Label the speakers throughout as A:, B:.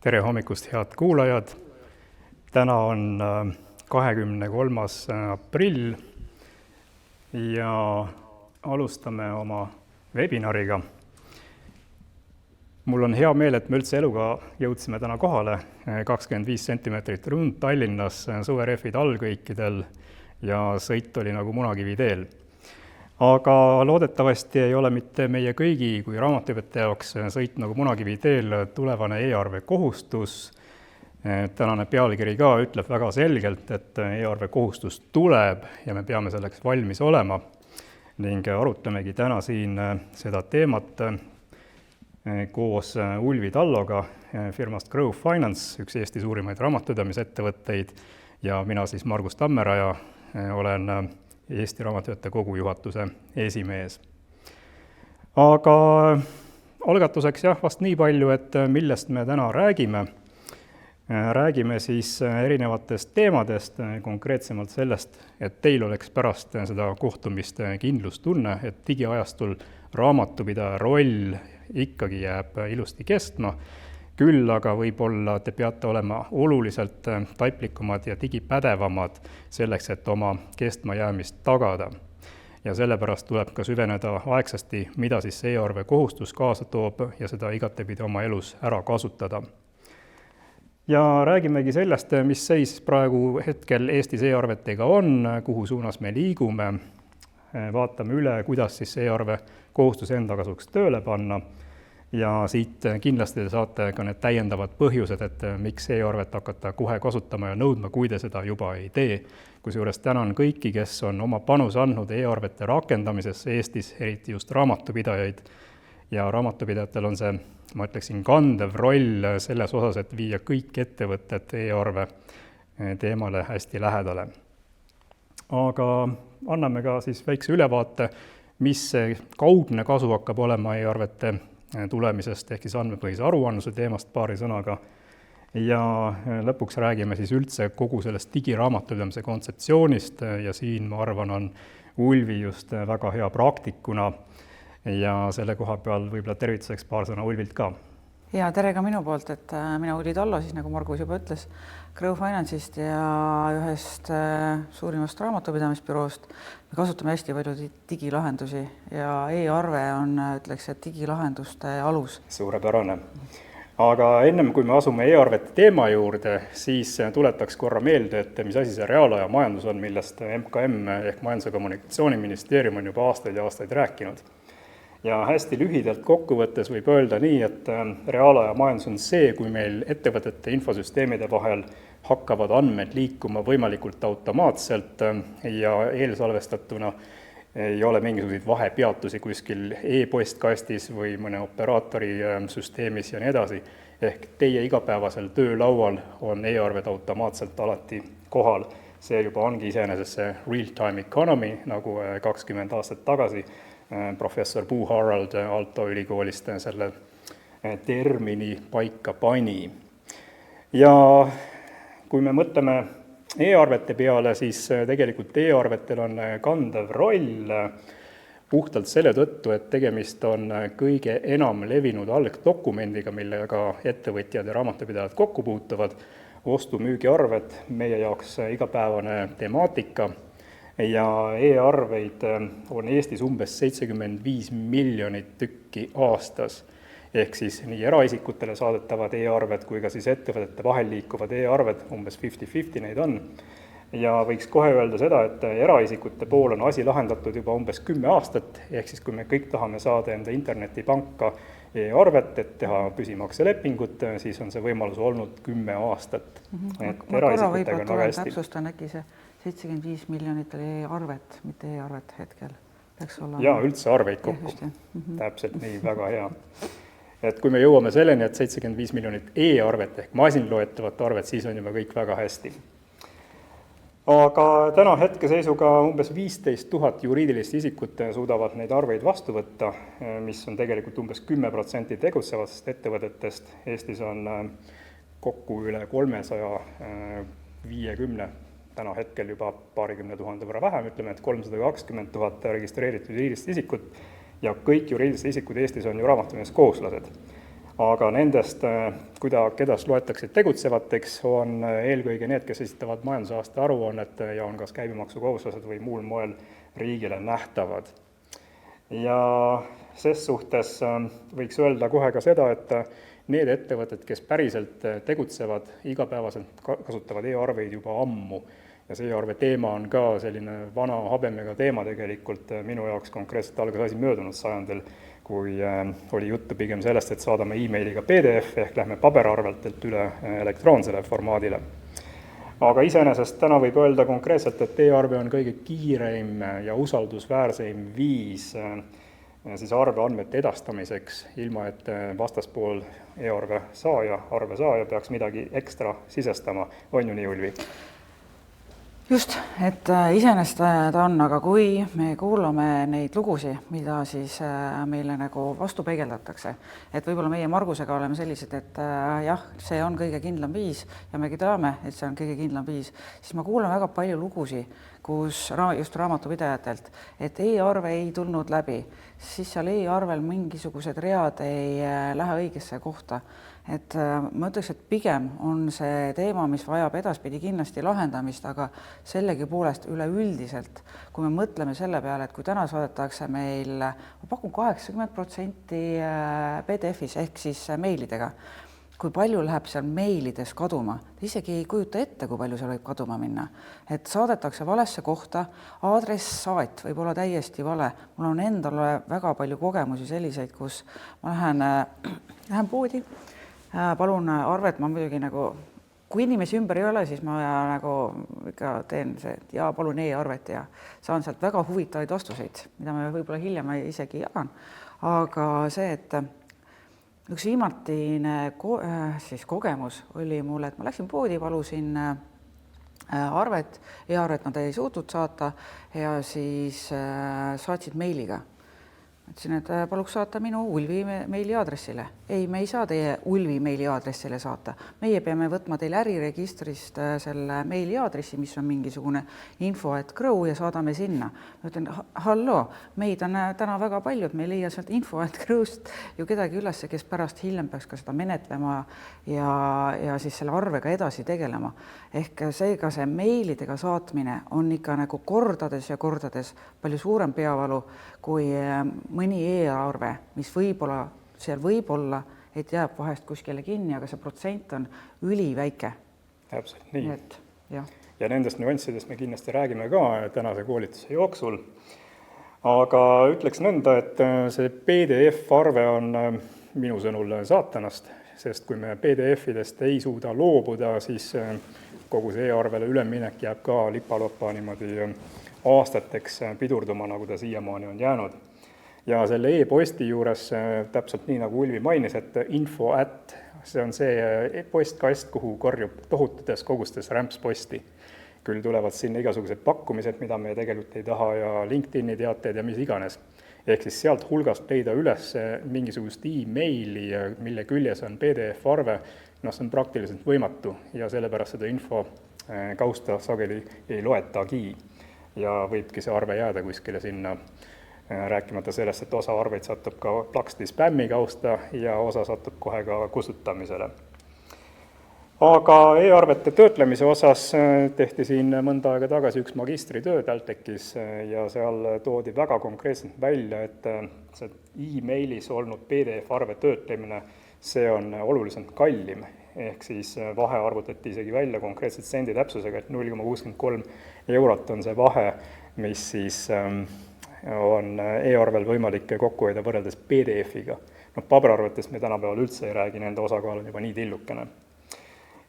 A: Tere hommikust, head kuulajad! Täna on 23. aprill ja alustame oma webinariga. Mul on hea meel, et me üldse eluga jõudsime täna kohale. 25 sentimeetrit rund Tallinnas, suverehvid allkõikidel ja sõit oli nagu munakivi teel. Aga loodetavasti ei ole mitte meie kõigi kui raamatupidajate jaoks sõit nagu munakivi teel tulevane e-arve kohustus. Tänane pealkiri ka ütleb väga selgelt, et e-arve kohustus tuleb ja me peame selleks valmis olema. Ning arutamegi täna siin seda teemat koos Ulvi Talloga firmast Grow Finance, üks Eesti suurimaid raamatupidamisettevõtteid, ja mina siis Margus Tammeraja olen Eesti Raamatupidajate Kogu juhatuse esimees. Aga algatuseks vast nii palju, et millest me täna räägime. Räägime siis erinevatest teemadest, konkreetsemalt sellest, et teil oleks pärast seda kohtumist kindlustunne, et digiajastul raamatupidaja roll ikkagi jääb ilusti kestma, küll aga võib-olla te peate olema oluliselt taiplikumad ja digipädevamad selleks, et oma kestmajäämist tagada. Ja sellepärast tuleb ka süveneda aegsasti, mida siis e-arve kohustus kaasa toob ja seda igatepidi oma elus ära kasutada. Ja räägimegi sellest, mis seis praegu hetkel Eestis e-arvetega on, kuhu suunas me liigume. Vaatame üle, kuidas siis e-arve kohustus enda kasuks tööle panna. Ja siit kindlasti te saate ka need täiendavad põhjused, et miks e-arvet hakata kohe kasutama ja nõudma, kui te seda juba ei tee. Kusjuures tänan kõiki, kes on oma panuse andnud e-arvete rakendamisesse Eestis, eriti just raamatupidajaid. Ja raamatupidajatel on see, ma ütleksin, kandev roll selles osas, et viia kõik ettevõtted e-arve teemale hästi lähedale. Aga anname ka siis väikse ülevaate, mis kaudne kasu hakkab olema e-arvete tulemisest ehk siis andmepõhise aruandluse teemast paari sõnaga. Ja lõpuks räägime siis üldse kogu sellest digiraamatupidamise kontseptsioonist ja siin, ma arvan, on Ulvi just väga hea praktikuna ja selle koha peal võib-olla tervituseks paar sõna Ulvilt ka.
B: Ja tere ka minu poolt, et mina Ulvi Tallo, siis nagu Margus juba ütles, Grow Finance'ist ja ühest suurimast raamatupidamisbüroost. Me kasutame hästi palju digilahendusi ja e-arve on, ütleks, et digilahenduste alus.
A: Suurepärane. Aga ennem kui me asume e-arvete teema juurde, siis tuletaks korra meelde, et mis asi see reaalaja majandus on, millest MKM ehk Majandus- ja Kommunikatsiooniministeerium on juba aastaid ja aastaid rääkinud. Ja hästi lühidalt kokkuvõttes võib öelda nii, et reaalaja majandus on see, kui meil ettevõtete infosüsteemide vahel hakkavad andmed liikuma võimalikult automaatselt ja eelsalvestatuna ei ole mingisuguseid vahepeatusi kuskil e-postkastis või mõne operaatori süsteemis ja nii edasi. Ehk teie igapäevasel töölaual on e-arved automaatselt alati kohal. See juba ongi iseenesest see real-time economy, nagu 20 aastat tagasi professor Boo Harald Aalto ülikoolist selle termini paika pani. Ja kui me mõtleme e-arvete peale, siis tegelikult e-arvetel on kandev roll puhtalt selle tõttu, et tegemist on kõige enam levinud algdokumendiga, millega ettevõtjad ja raamatupidajad kokku puutuvad. Ostu-müügiarved, meie jaoks igapäevane temaatika. Ja e-arveid on Eestis umbes 75 miljonit tükki aastas. Ehk siis nii eraisikutele saadetavad e-arved kui ka siis ettevõtete vahel liikuvad e-arved, umbes 50-50 neid on. Ja võiks kohe öelda seda, et eraisikute pool on asi lahendatud juba umbes 10 aastat, ehk siis kui me kõik tahame saada enda internetipanka e-arvet, et teha püsimakselepingut, siis on see võimalus olnud 10 aastat.
B: Ma korra võib-olla täpsustan äkki see 75 miljonit oli e-arvet, mitte e-arvet hetkel.
A: Ja üldse arveid kokku. Täpselt nii, väga hea. Et kui me jõuame selleni, et 75 miljonit e-arvet ehk masinloetavat arvet, siis on juba kõik väga hästi. Aga täna hetkeseisuga umbes 15 000 juriidilist isikut suudavad neid arveid vastu võtta, mis on tegelikult umbes 10% tegutsevast ettevõtetest. Eestis on kokku üle 350, täna hetkel juba paarikümne tuhande võrra vähem, ütleme, et 320 000 registreeritud juriidilist isikut ja kõik juriidilised isikud Eestis on ju raamatupidamise kohustuslased. aga nendest, keda loetakse tegutsevateks, on eelkõige need, kes esitavad majandusaasta aruannet ja on kas käibemaksukohustused või muul moel riigile nähtavad. Ja ses suhtes võiks öelda kohe ka seda, et need ettevõtted, kes päriselt tegutsevad, igapäevaselt kasutavad e-arveid juba ammu, ja see e-arve teema on ka selline vana habemega teema tegelikult, minu jaoks konkreetselt algas asi möödunud sajandil, kui oli juttu pigem sellest, et saadame e-mailiga PDF ehk lähme paberarveltelt üle elektroonsele formaadile. Aga iseenesest täna võib öelda konkreetselt, et e-arve on kõige kiireim ja usaldusväärseim viis siis arveandmete edastamiseks, ilma et vastaspool e-arve saaja peaks midagi ekstra sisestama. On ju nii, Ulvi?
B: Just, et iseenesest ta on, aga kui me kuulame neid lugusid, mida siis meile nagu vastu peegeldatakse, et võib-olla meie Margusega oleme sellised, et jah, see on kõige kindlam viis ja megi teame, et see on kõige kindlam viis, siis ma kuulan väga palju lugusid, kus just raamatupidajatelt, et e-arve ei tulnud läbi, siis seal e-arvel mingisugused read ei lähe õigesse kohta. Et ma ütleks, et pigem on see teema, mis vajab edaspidi kindlasti lahendamist, aga sellegi poolest üleüldiselt, kui me mõtleme selle peale, et kui täna saadetakse meil, ma pakun 80% PDF-is ehk siis meilidega, kui palju läheb seal meilides kaduma, isegi ei kujuta ette, kui palju seal võib kaduma minna. Et saadetakse valesse kohta, aadressaat võib olla täiesti vale. Mul on endale väga palju kogemusi selliseid, kus ma lähen poodi, palun arvet, ma muidugi nagu, kui inimesi ümber ei ole, siis ma nagu ikka teen see, et jaa, palun e-arvet ja saan sealt väga huvitavaid vastuseid, mida ma võib-olla hiljem isegi jagan. Aga see, et üks viimatine kogemus oli mul, et ma läksin poodi, palusin arvet, e-arvet nad ei suutnud saata ja siis saatsid meiliga. Ütlesin, et paluks saata minu Ulvi meiliaadressile. Ei, me ei saa teie Ulvi meiliaadressile saata. Meie peame võtma teile äriregistrist selle meiliaadressi, mis on mingisugune info@Grow ja saadame sinna. Ma ütlen, halloo, meid on täna väga palju, et me ei leia sealt info@Growst ju kedagi üles, kes pärast hiljem peaks ka seda menetlema ja siis selle arvega edasi tegelema. Ehk seega see meilidega saatmine on ikka nagu kordades ja kordades palju suurem peavalu kui mõni e-arve, mis võib-olla, seal võib olla, et jääb vahest kuskile kinni, aga see protsent on üliväike.
A: Täpselt nii.
B: Et, jah.
A: Ja nendest nüanssidest me kindlasti räägime ka tänase koolituse jooksul. Aga ütleks nõnda, et see PDF-arve on minu sõnul saatanast, sest kui me PDF-idest ei suuda loobuda, siis kogu see e-arvele üleminek jääb ka lipalopa niimoodi aastateks pidurduma, nagu ta siiamaani on jäänud. Ja selle e-posti juures täpselt nii, nagu Ulvi mainis, et info@, see on see postkast, kuhu korjub tohututes kogustes rämpsposti. Küll tulevad sinna igasugused pakkumised, mida me tegelikult ei taha ja LinkedIni teateid ja mis iganes. Ehk siis sealt hulgast leida üles mingisugust e-maili, mille küljes on PDF-arve, see on praktiliselt võimatu ja sellepärast seda info kausta sageli ei loetagi. Ja võibki see arve jääda kuskile sinna, rääkimata sellest, et osa arveid satub ka plaksti spämmi kausta ja osa satub kohe ka kustutamisele. Aga e-arvete töötlemise osas tehti siin mõnda aega tagasi üks magistritöö TalTechis ja seal toodi väga konkreetselt välja, et see e-mailis olnud PDF-arve töötlemine, see on oluliselt kallim. Ehk siis vahe arvutati isegi välja konkreetselt sendi täpsusega, et 0,63 eurot on see vahe, mis siis on e-arvel võimalik kokku hoida võrreldes PDF-iga. Paberarvetest me tänapäeval üldse ei räägi, nende osakaal on juba nii tillukene.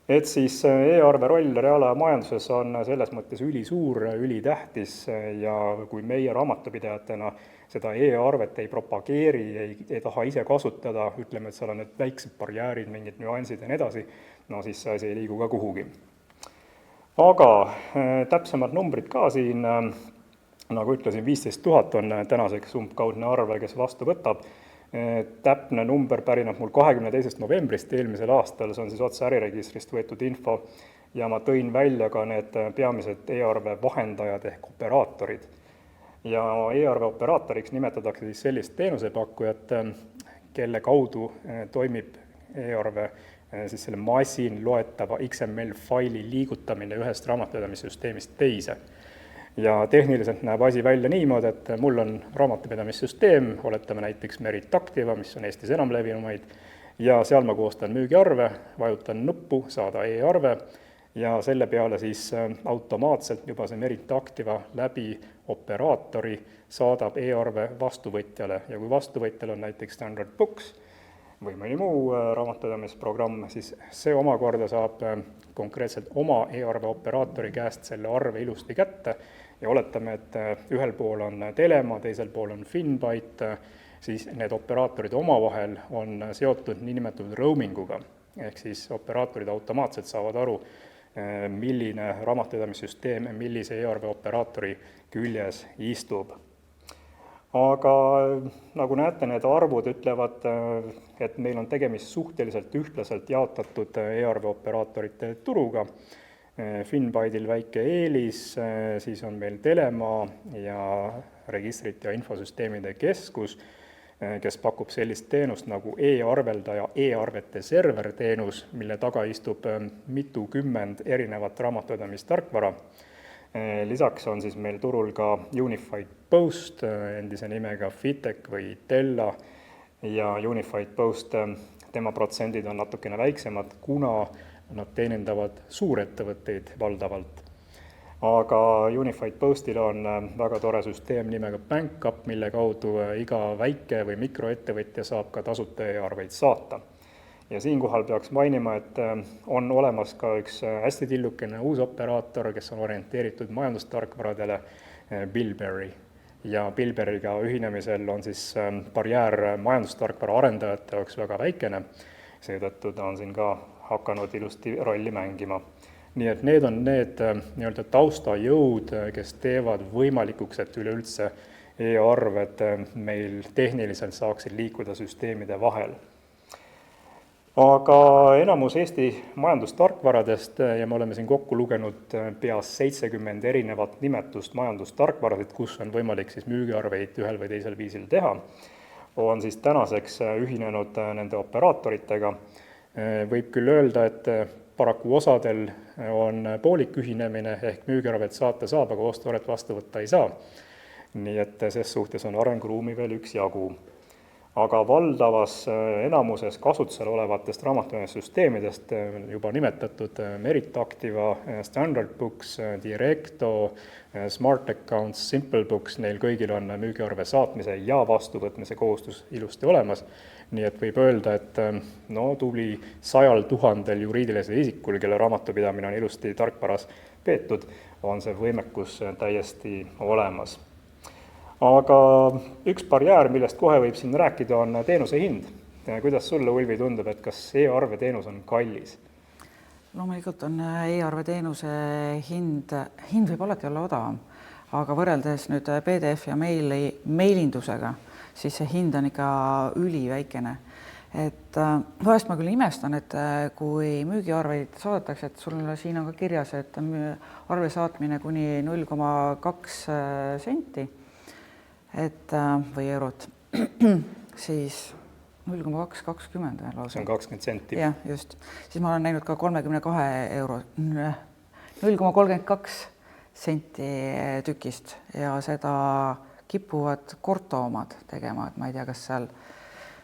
A: Et siis e-arve roll reaalaja majanduses on selles mõttes ülisuur, ülitähtis ja kui meie raamatupidajatena seda e-arvet ei propageeri, ei taha ise kasutada, ütleme, et seal on need väiksed barjäärid, mingid nüansid ja nii edasi, siis see asi ei liigu ka kuhugi. Aga täpsemad numbrid ka siin, nagu ütlesin, 15 000 on tänaseks umbkaudne arv, kes vastu võtab. Täpne number pärineb mul 22. novembrist eelmisel aastal, see on siis otse äriregistrist võetud info ja ma tõin välja ka need peamised e-arve vahendajad ehk operaatorid. Ja e-arve operaatoriks nimetatakse siis sellist teenusepakkujat, kelle kaudu toimib e-arve siis selle masin loetava XML faili liigutamine ühest raamatupidamissüsteemist teise. Ja tehniliselt näeb asi välja niimoodi, et mul on raamatupidamissüsteem, oletame näiteks Merit Activa, mis on Eestis enam levinumaid, ja seal ma koostan müügiarve, vajutan nuppu, saada e-arve ja selle peale siis automaatselt juba see Merit Activa läbi operaatori saadab e-arve vastuvõtjale ja kui vastuvõtjal on näiteks Standard Books või mõni muu raamatupidamisprogramm, siis see omakorda saab konkreetselt oma e-arve operaatori käest selle arve ilusti kätte ja oletame, et ühel pool on Telema, teisel pool on Finbyte, siis need operaatorid omavahel on seotud niinimetatud roaminguga, ehk siis operaatorid automaatselt saavad aru, milline raamatupidamissüsteem millise e-arve operaatori küljes istub. Aga nagu näete, need arvud ütlevad, et meil on tegemist suhteliselt ühtlaselt jaotatud e-arve operaatorite turuga. Finbyte'il väike eelis, siis on meil Telema ja registrite ja infosüsteemide keskus, kes pakub sellist teenust nagu e-arveldaja e-arvete serverteenus, mille taga istub mitukümmend erinevat raamatupidamistarkvara. Lisaks on siis meil turul ka Unified Post, endise nimega Fitec või Tella ja Unified Post, tema protsendid on natukene väiksemad, kuna nad teenindavad suurettevõtteid valdavalt. Aga Unified Postil on väga tore süsteem nimega BankUp, mille kaudu iga väike või mikroettevõtja saab ka tasuta e-arveid saata. Ja siinkohal peaks mainima, et on olemas ka üks hästi tillukene uus operaator, kes on orienteeritud majandustarkvaradele, Bilberry. Ja Bilberryga ühinemisel on siis barjäär majandustarkvara arendajate jaoks väga väikene, seetõttu ta on siin ka hakanud ilusti rolli mängima. Nii et need on need nii-öelda taustajõud, kes teevad võimalikuks, et üleüldse e-arved meil tehniliselt saaksid liikuda süsteemide vahel. Aga enamus Eesti majandustarkvaradest, ja me oleme siin kokku lugenud peas 70 erinevat nimetust majandustarkvarasid, kus on võimalik siis müügiarveid ühel või teisel viisil teha, on siis tänaseks ühinenud nende operaatoritega. Võib küll öelda, et paraku osadel on poolik ühinemine, ehk müügiarvet saata saab, aga ostuarvet vastu võtta ei saa. Nii et ses suhtes on arenguruumi veel üksjagu. Aga valdavas enamuses kasutusel olevatest raamatupidamissüsteemidest juba nimetatud Merit Activa, Standard Books, Directo, Smart Accounts, Simple Books, neil kõigil on müügiarve saatmise ja vastuvõtmise kohustus ilusti olemas. Nii et võib öelda, et tubli 100 000 juriidilisel isikul, kelle raamatupidamine on ilusti tarkvaras peetud, on see võimekus täiesti olemas. Aga üks barjäär, millest kohe võib siin rääkida, on teenuse hind. Kuidas sulle, Ulvi, tundub, et kas e-arve teenus on kallis?
B: Loomulikult on e-arve teenuse hind võib alati olla odavam, aga võrreldes nüüd PDF ja meilindusega, siis see hind on ikka üliväikene. Et vahest ma küll imestan, et kui müügiarveid saadetakse, et sul siin on ka kirjas, et arve saatmine kuni 0,2 senti, või eurot, siis 0,220 lausa.
A: See on 20 senti.
B: Jah, just. Siis ma olen näinud ka 32 euro, 0,32 senti tükist ja seda kipuvad Korto omad tegema, et ma ei tea, kas seal,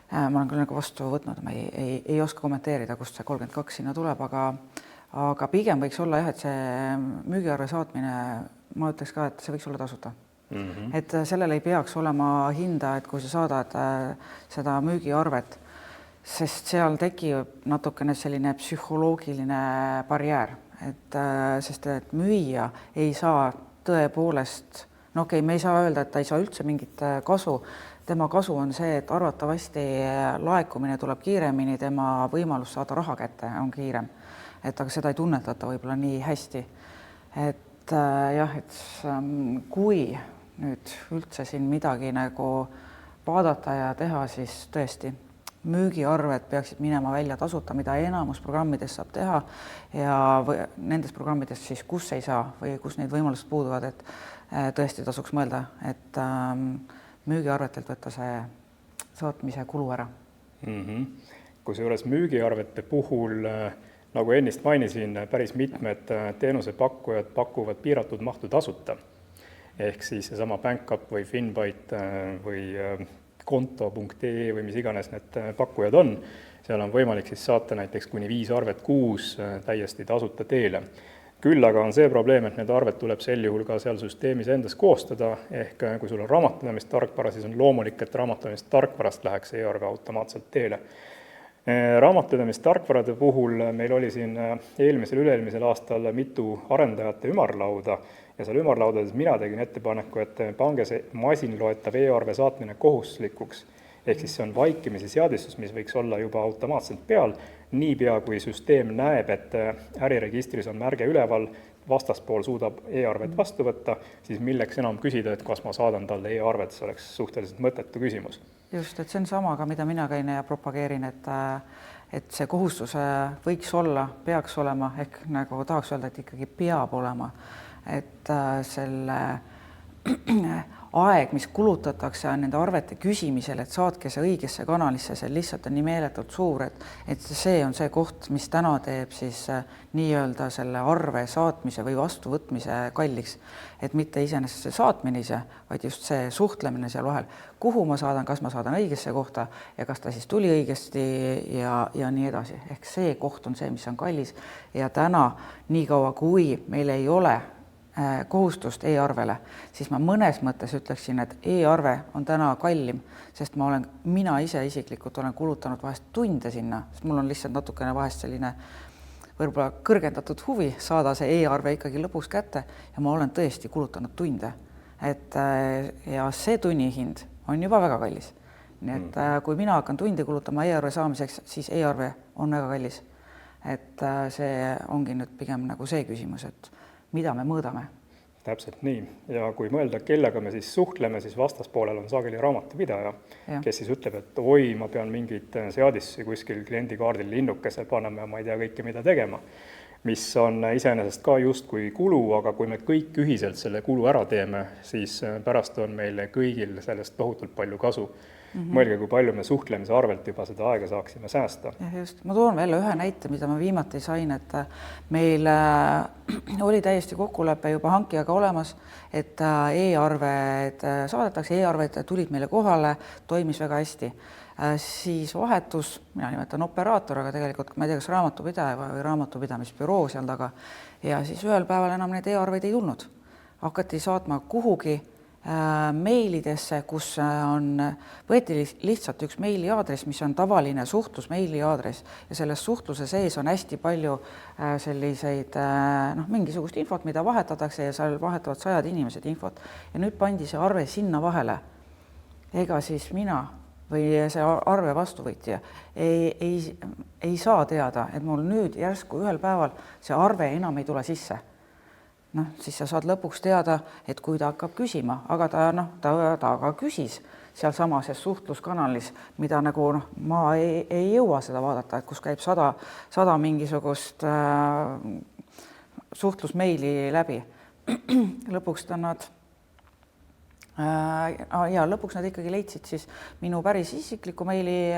B: ma olen küll nagu vastu võtnud, ma ei oska kommenteerida, kust see 32 sinna tuleb, aga pigem võiks olla jah, et see müügiarve saatmine, ma ütleks ka, et see võiks olla tasuta. Et sellel ei peaks olema hinda, et kui sa saadad seda müügiarvet, sest seal tekib natukene selline psühholoogiline barjäär, sest et müüja ei saa tõepoolest, me ei saa öelda, et ta ei saa üldse mingit kasu. Tema kasu on see, et arvatavasti laekumine tuleb kiiremini, tema võimalus saada raha kätte on kiirem, aga seda ei tunnetata võib-olla nii hästi. Et kui nüüd üldse siin midagi nagu vaadata ja teha, siis tõesti müügiarved peaksid minema välja tasuta, mida enamus programmides saab teha ja nendes programmides siis, kus ei saa või kus neid võimalused puuduvad, et tõesti tasuks mõelda, et müügiarvetelt võtta see saatmise kulu ära.
A: kusjuures müügiarvete puhul, nagu ennist mainisin, päris mitmed teenusepakkujad pakuvad piiratud mahtu tasuta. Ehk siis seesama BankUp või Finbyte või konto.ee või mis iganes need pakkujad on, seal on võimalik siis saata näiteks kuni 5 arvet kuus täiesti tasuta teele. Küll aga on see probleem, et need arved tuleb sel juhul ka seal süsteemis endas koostada, ehk kui sul on raamatupidamistarkvara, siis on loomulik, et raamatupidamistarkvarast läheks e-arve automaatselt teele. Raamatupidamistarkvarade puhul meil oli siin üle-eelmisel aastal mitu arendajate ümarlauda ja seal ümarlaudades mina tegin ettepaneku, et pange see masinloetav e-arve saatmine kohustuslikuks. Ehk siis see on vaikimisi seadistus, mis võiks olla juba automaatselt peal, niipea kui süsteem näeb, et äriregistris on märge üleval, vastaspool suudab e-arvet vastu võtta, siis milleks enam küsida, et kas ma saadan talle e-arvet, see oleks suhteliselt mõttetu küsimus.
B: Just, et see on sama, aga mida mina käin ja propageerin, et see kohustus võiks olla, peaks olema, ehk nagu tahaks öelda, et ikkagi peab olema, et selle aeg, mis kulutatakse nende arvete küsimisel, et saatke see õigesse kanalisse, see lihtsalt on nii meeletult suur, et see on see koht, mis täna teeb siis nii-öelda selle arve saatmise või vastuvõtmise kalliks. Et mitte iseenesest see saatmine ise, vaid just see suhtlemine seal vahel, kuhu ma saadan, kas ma saadan õigesse kohta ja kas ta siis tuli õigesti ja nii edasi. Ehk see koht on see, mis on kallis ja täna nii kaua, kui meil ei ole kohustust e-arvele, siis ma mõnes mõttes ütleksin, et e-arve on täna kallim, sest mina ise isiklikult olen kulutanud vahest tunde sinna, sest mul on lihtsalt natukene vahest selline võib-olla kõrgendatud huvi saada see e-arve ikkagi lõpuks kätte ja ma olen tõesti kulutanud tunde. Ja see tunnihind on juba väga kallis. Nii et kui mina hakkan tundi kulutama e-arve saamiseks, siis e-arve on väga kallis. Et see ongi nüüd pigem nagu see küsimus, et mida me mõõdame.
A: Täpselt nii. Ja kui mõelda, kellega me siis suhtleme, siis vastaspoolel on sageli raamatupidaja, kes siis ütleb, et oi, ma pean mingid seadissi kuskil kliendikaardil linnukese panema ja ma ei tea kõike, mida tegema, mis on iseenesest ka justkui kulu, aga kui me kõik ühiselt selle kulu ära teeme, siis pärast on meil kõigil sellest tohutult palju kasu. Mõelge, kui palju me suhtlemise arvelt juba seda aega saaksime säästa.
B: Just. Ma toon veel ühe näite, mida ma viimati sain, et meil oli täiesti kokkulepe juba hankijaga olemas, et e-arved saadetakse, e-arved tulid meile kohale, toimis väga hästi. Siis vahetus, mina nimetan operaator, aga tegelikult ma ei tea, kas raamatupidaja või raamatupidamisbüroo seal taga ja siis ühel päeval enam need e-arveid ei tulnud. Hakati saatma kuhugi meilidesse, kus võeti lihtsalt üks meiliaadress, mis on tavaline suhtlus meiliaadress ja selles suhtluse sees on hästi palju selliseid mingisugust infot, mida vahetatakse ja seal vahetavad 100 inimesed infot ja nüüd pandi see arve sinna vahele. Ega siis mina või see arve vastuvõtja ei saa teada, et mul nüüd järsku ühel päeval see arve enam ei tule sisse. Siis sa saad lõpuks teada, et kui ta hakkab küsima, aga ta ka küsis seal samases suhtluskanalis, mida nagu ma ei jõua seda vaadata, et kus käib 100 mingisugust suhtlusmeili läbi. Lõpuks nad ikkagi leidsid siis minu päris isikliku meili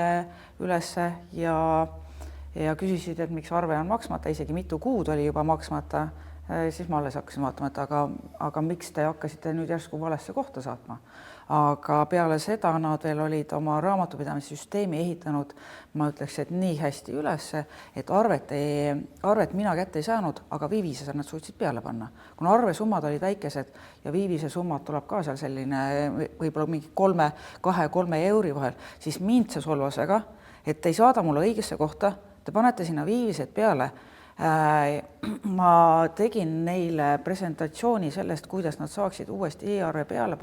B: ülesse ja küsisid, et miks arve on maksmata, isegi mitu kuud oli juba maksmata. Siis ma alles hakkasin vaatama, et aga miks te hakkasite nüüd järsku valesse kohta saatma. Aga peale seda nad veel olid oma raamatupidamissüsteemi ehitanud, ma ütleks, et nii hästi ülesse, et arvet mina kätte ei saanud, aga viivise nad suutsid peale panna. Kuna arvesummad olid väikesed ja viivise summad tuleb ka seal selline võib-olla mingi 2-3 euri vahel, siis mind see solvas väga, et ei saada mulle õigesse kohta, te panete sinna viivised peale. Ma tegin neile presentatsiooni sellest, kuidas nad saaksid uuesti e-arve peale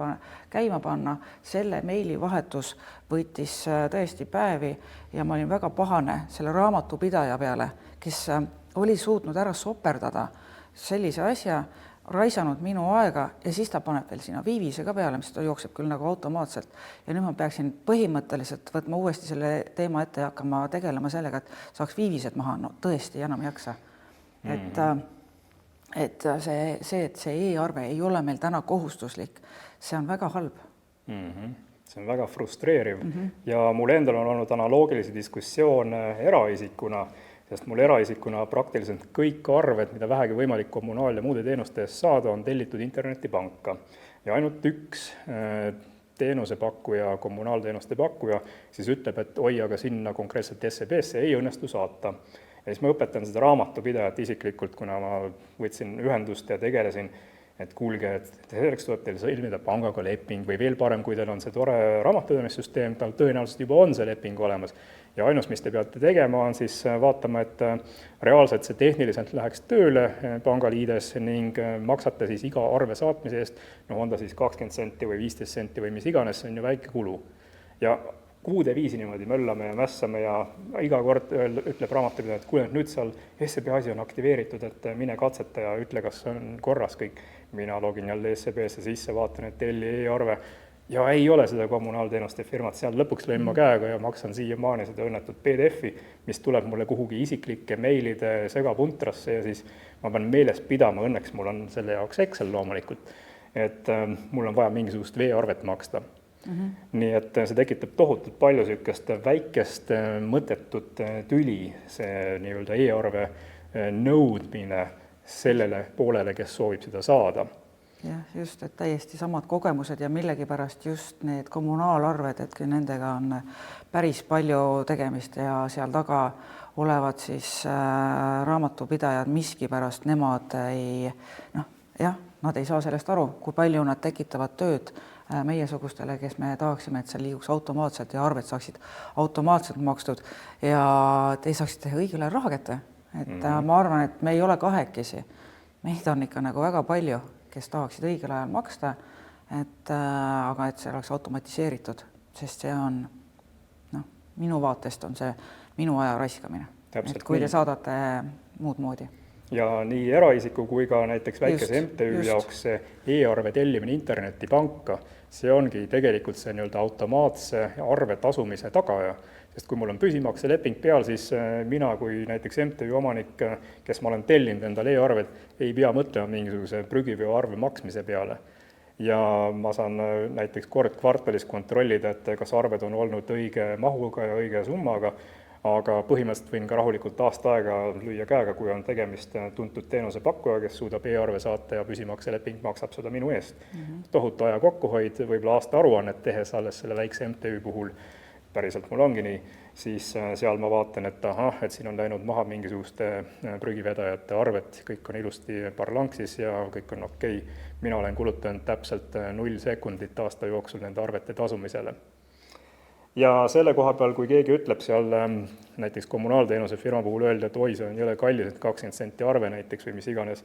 B: käima panna. Selle meili vahetus võttis tõesti päevi ja ma olin väga pahane selle raamatupidaja peale, kes oli suutnud ära soperdada sellise asja, raisanud minu aega ja siis ta paneb veel sinna viivise ka peale, mis ta jookseb küll nagu automaatselt. Ja nüüd ma peaksin põhimõtteliselt võtma uuesti selle teema ette ja hakkama tegelema sellega, et saaks viivised maha. No tõesti enam ei jaksa. Et see e-arve ei ole meil täna kohustuslik, see on väga halb.
A: see on väga frustreeriv ja mul endal on olnud analoogilisi diskussioone eraisikuna, sest mul eraisikuna praktiliselt kõik arved, mida vähegi võimalik kommunaal- ja muude teenuste eest saada, on tellitud internetipanka. Ja ainult üks teenusepakkuja, kommunaalteenuste pakkuja, siis ütleb, et oi, aga sinna konkreetselt SEB-sse ei õnnestu saata. Ja siis ma õpetan seda raamatupidajat isiklikult, kuna ma võtsin ühendust ja tegelesin, et kuulge, et selleks tuleb teil sõlmida pangaga leping või veel parem, kui teil on see tore raamatupidamissüsteem, tal tõenäoliselt juba on see leping olemas. Ja ainus, mis te peate tegema, on siis vaatama, et reaalselt see tehniliselt läheks tööle pangaliides ning maksate siis iga arve saatmise eest, no on ta siis 20 senti või 15 senti või mis iganes, see on ju väike kulu. Ja kuude viisi niimoodi möllame ja mässame ja iga kord ütleb raamatupidaja, et kuule, nüüd seal SEB asi on aktiveeritud, et mine katseta ja ütle, kas on korras kõik. Mina login jälle SEB-sse sisse, vaatan, et telli e-arve ja ei ole seda kommunaalteenuste firmat, seal lõpuks lõin ma käega ja maksan siiamaani seda õnnetut PDF-i, mis tuleb mulle kuhugi isiklike meilide segapuntrasse ja siis ma pean meeles pidama, õnneks mul on selle jaoks Excel loomulikult, et mul on vaja mingisugust veearvet maksta. Nii et see tekitab tohutult palju niisugust väikest mõttetut tüli, see nii-öelda e-arve nõudmine sellele poolele, kes soovib seda saada.
B: Jah, just, et täiesti samad kogemused ja millegipärast just need kommunaalarved, et nendega on päris palju tegemist ja seal taga olevad siis raamatupidajad miskipärast, nemad ei, nad ei saa sellest aru, kui palju nad tekitavad tööd meiesugustele, kes me tahaksime, et see liiguks automaatselt ja arved saaksid automaatselt makstud ja te saaksid teha õigele raha kätte. Et ma arvan, et me ei ole kahekesi. Meid on ikka nagu väga palju, kes tahaksid õigel ajal maksta, aga et see oleks automatiseeritud, sest see on, minu vaatest on see minu aja raiskamine.
A: Täpselt
B: et kui te saadate muud moodi.
A: Ja nii eraisiku kui ka näiteks väikese MTÜ jaoks see e-arve tellimine internetipanka, see ongi tegelikult see nii-öelda automaatse arve tasumise tagaja. Sest kui mul on püsimakseleping peal, siis mina kui näiteks MTÜ omanik, kes ma olen tellinud endale e-arved, ei pea mõtlema mingisuguse prügiveoarve maksmise peale. Ja ma saan näiteks kord kvartalis kontrollida, et kas arved on olnud õige mahuga ja õige summaga, aga põhimõtteliselt võin ka rahulikult aasta aega lüüa käega, kui on tegemist tuntud teenusepakkuja, kes suudab e-arve saata ja püsimakseleping maksab seda minu eest. Tohutu aja kokkuhoid, võib-olla aasta aruannet tehes alles selle väikse MTÜ puhul, päriselt mul ongi nii, siis seal ma vaatan, et et siin on läinud maha mingisuguste prügivedajate arvet, kõik on ilusti parlanksis ja kõik on okei. Mina olen kulutanud täpselt 0 sekundit aasta jooksul nende arvete tasumisele. Ja selle koha peal, kui keegi ütleb seal näiteks kommunaalteenuse firma puhul öelda, et oi, see on jõle kallis, et 20 senti arve näiteks või mis iganes,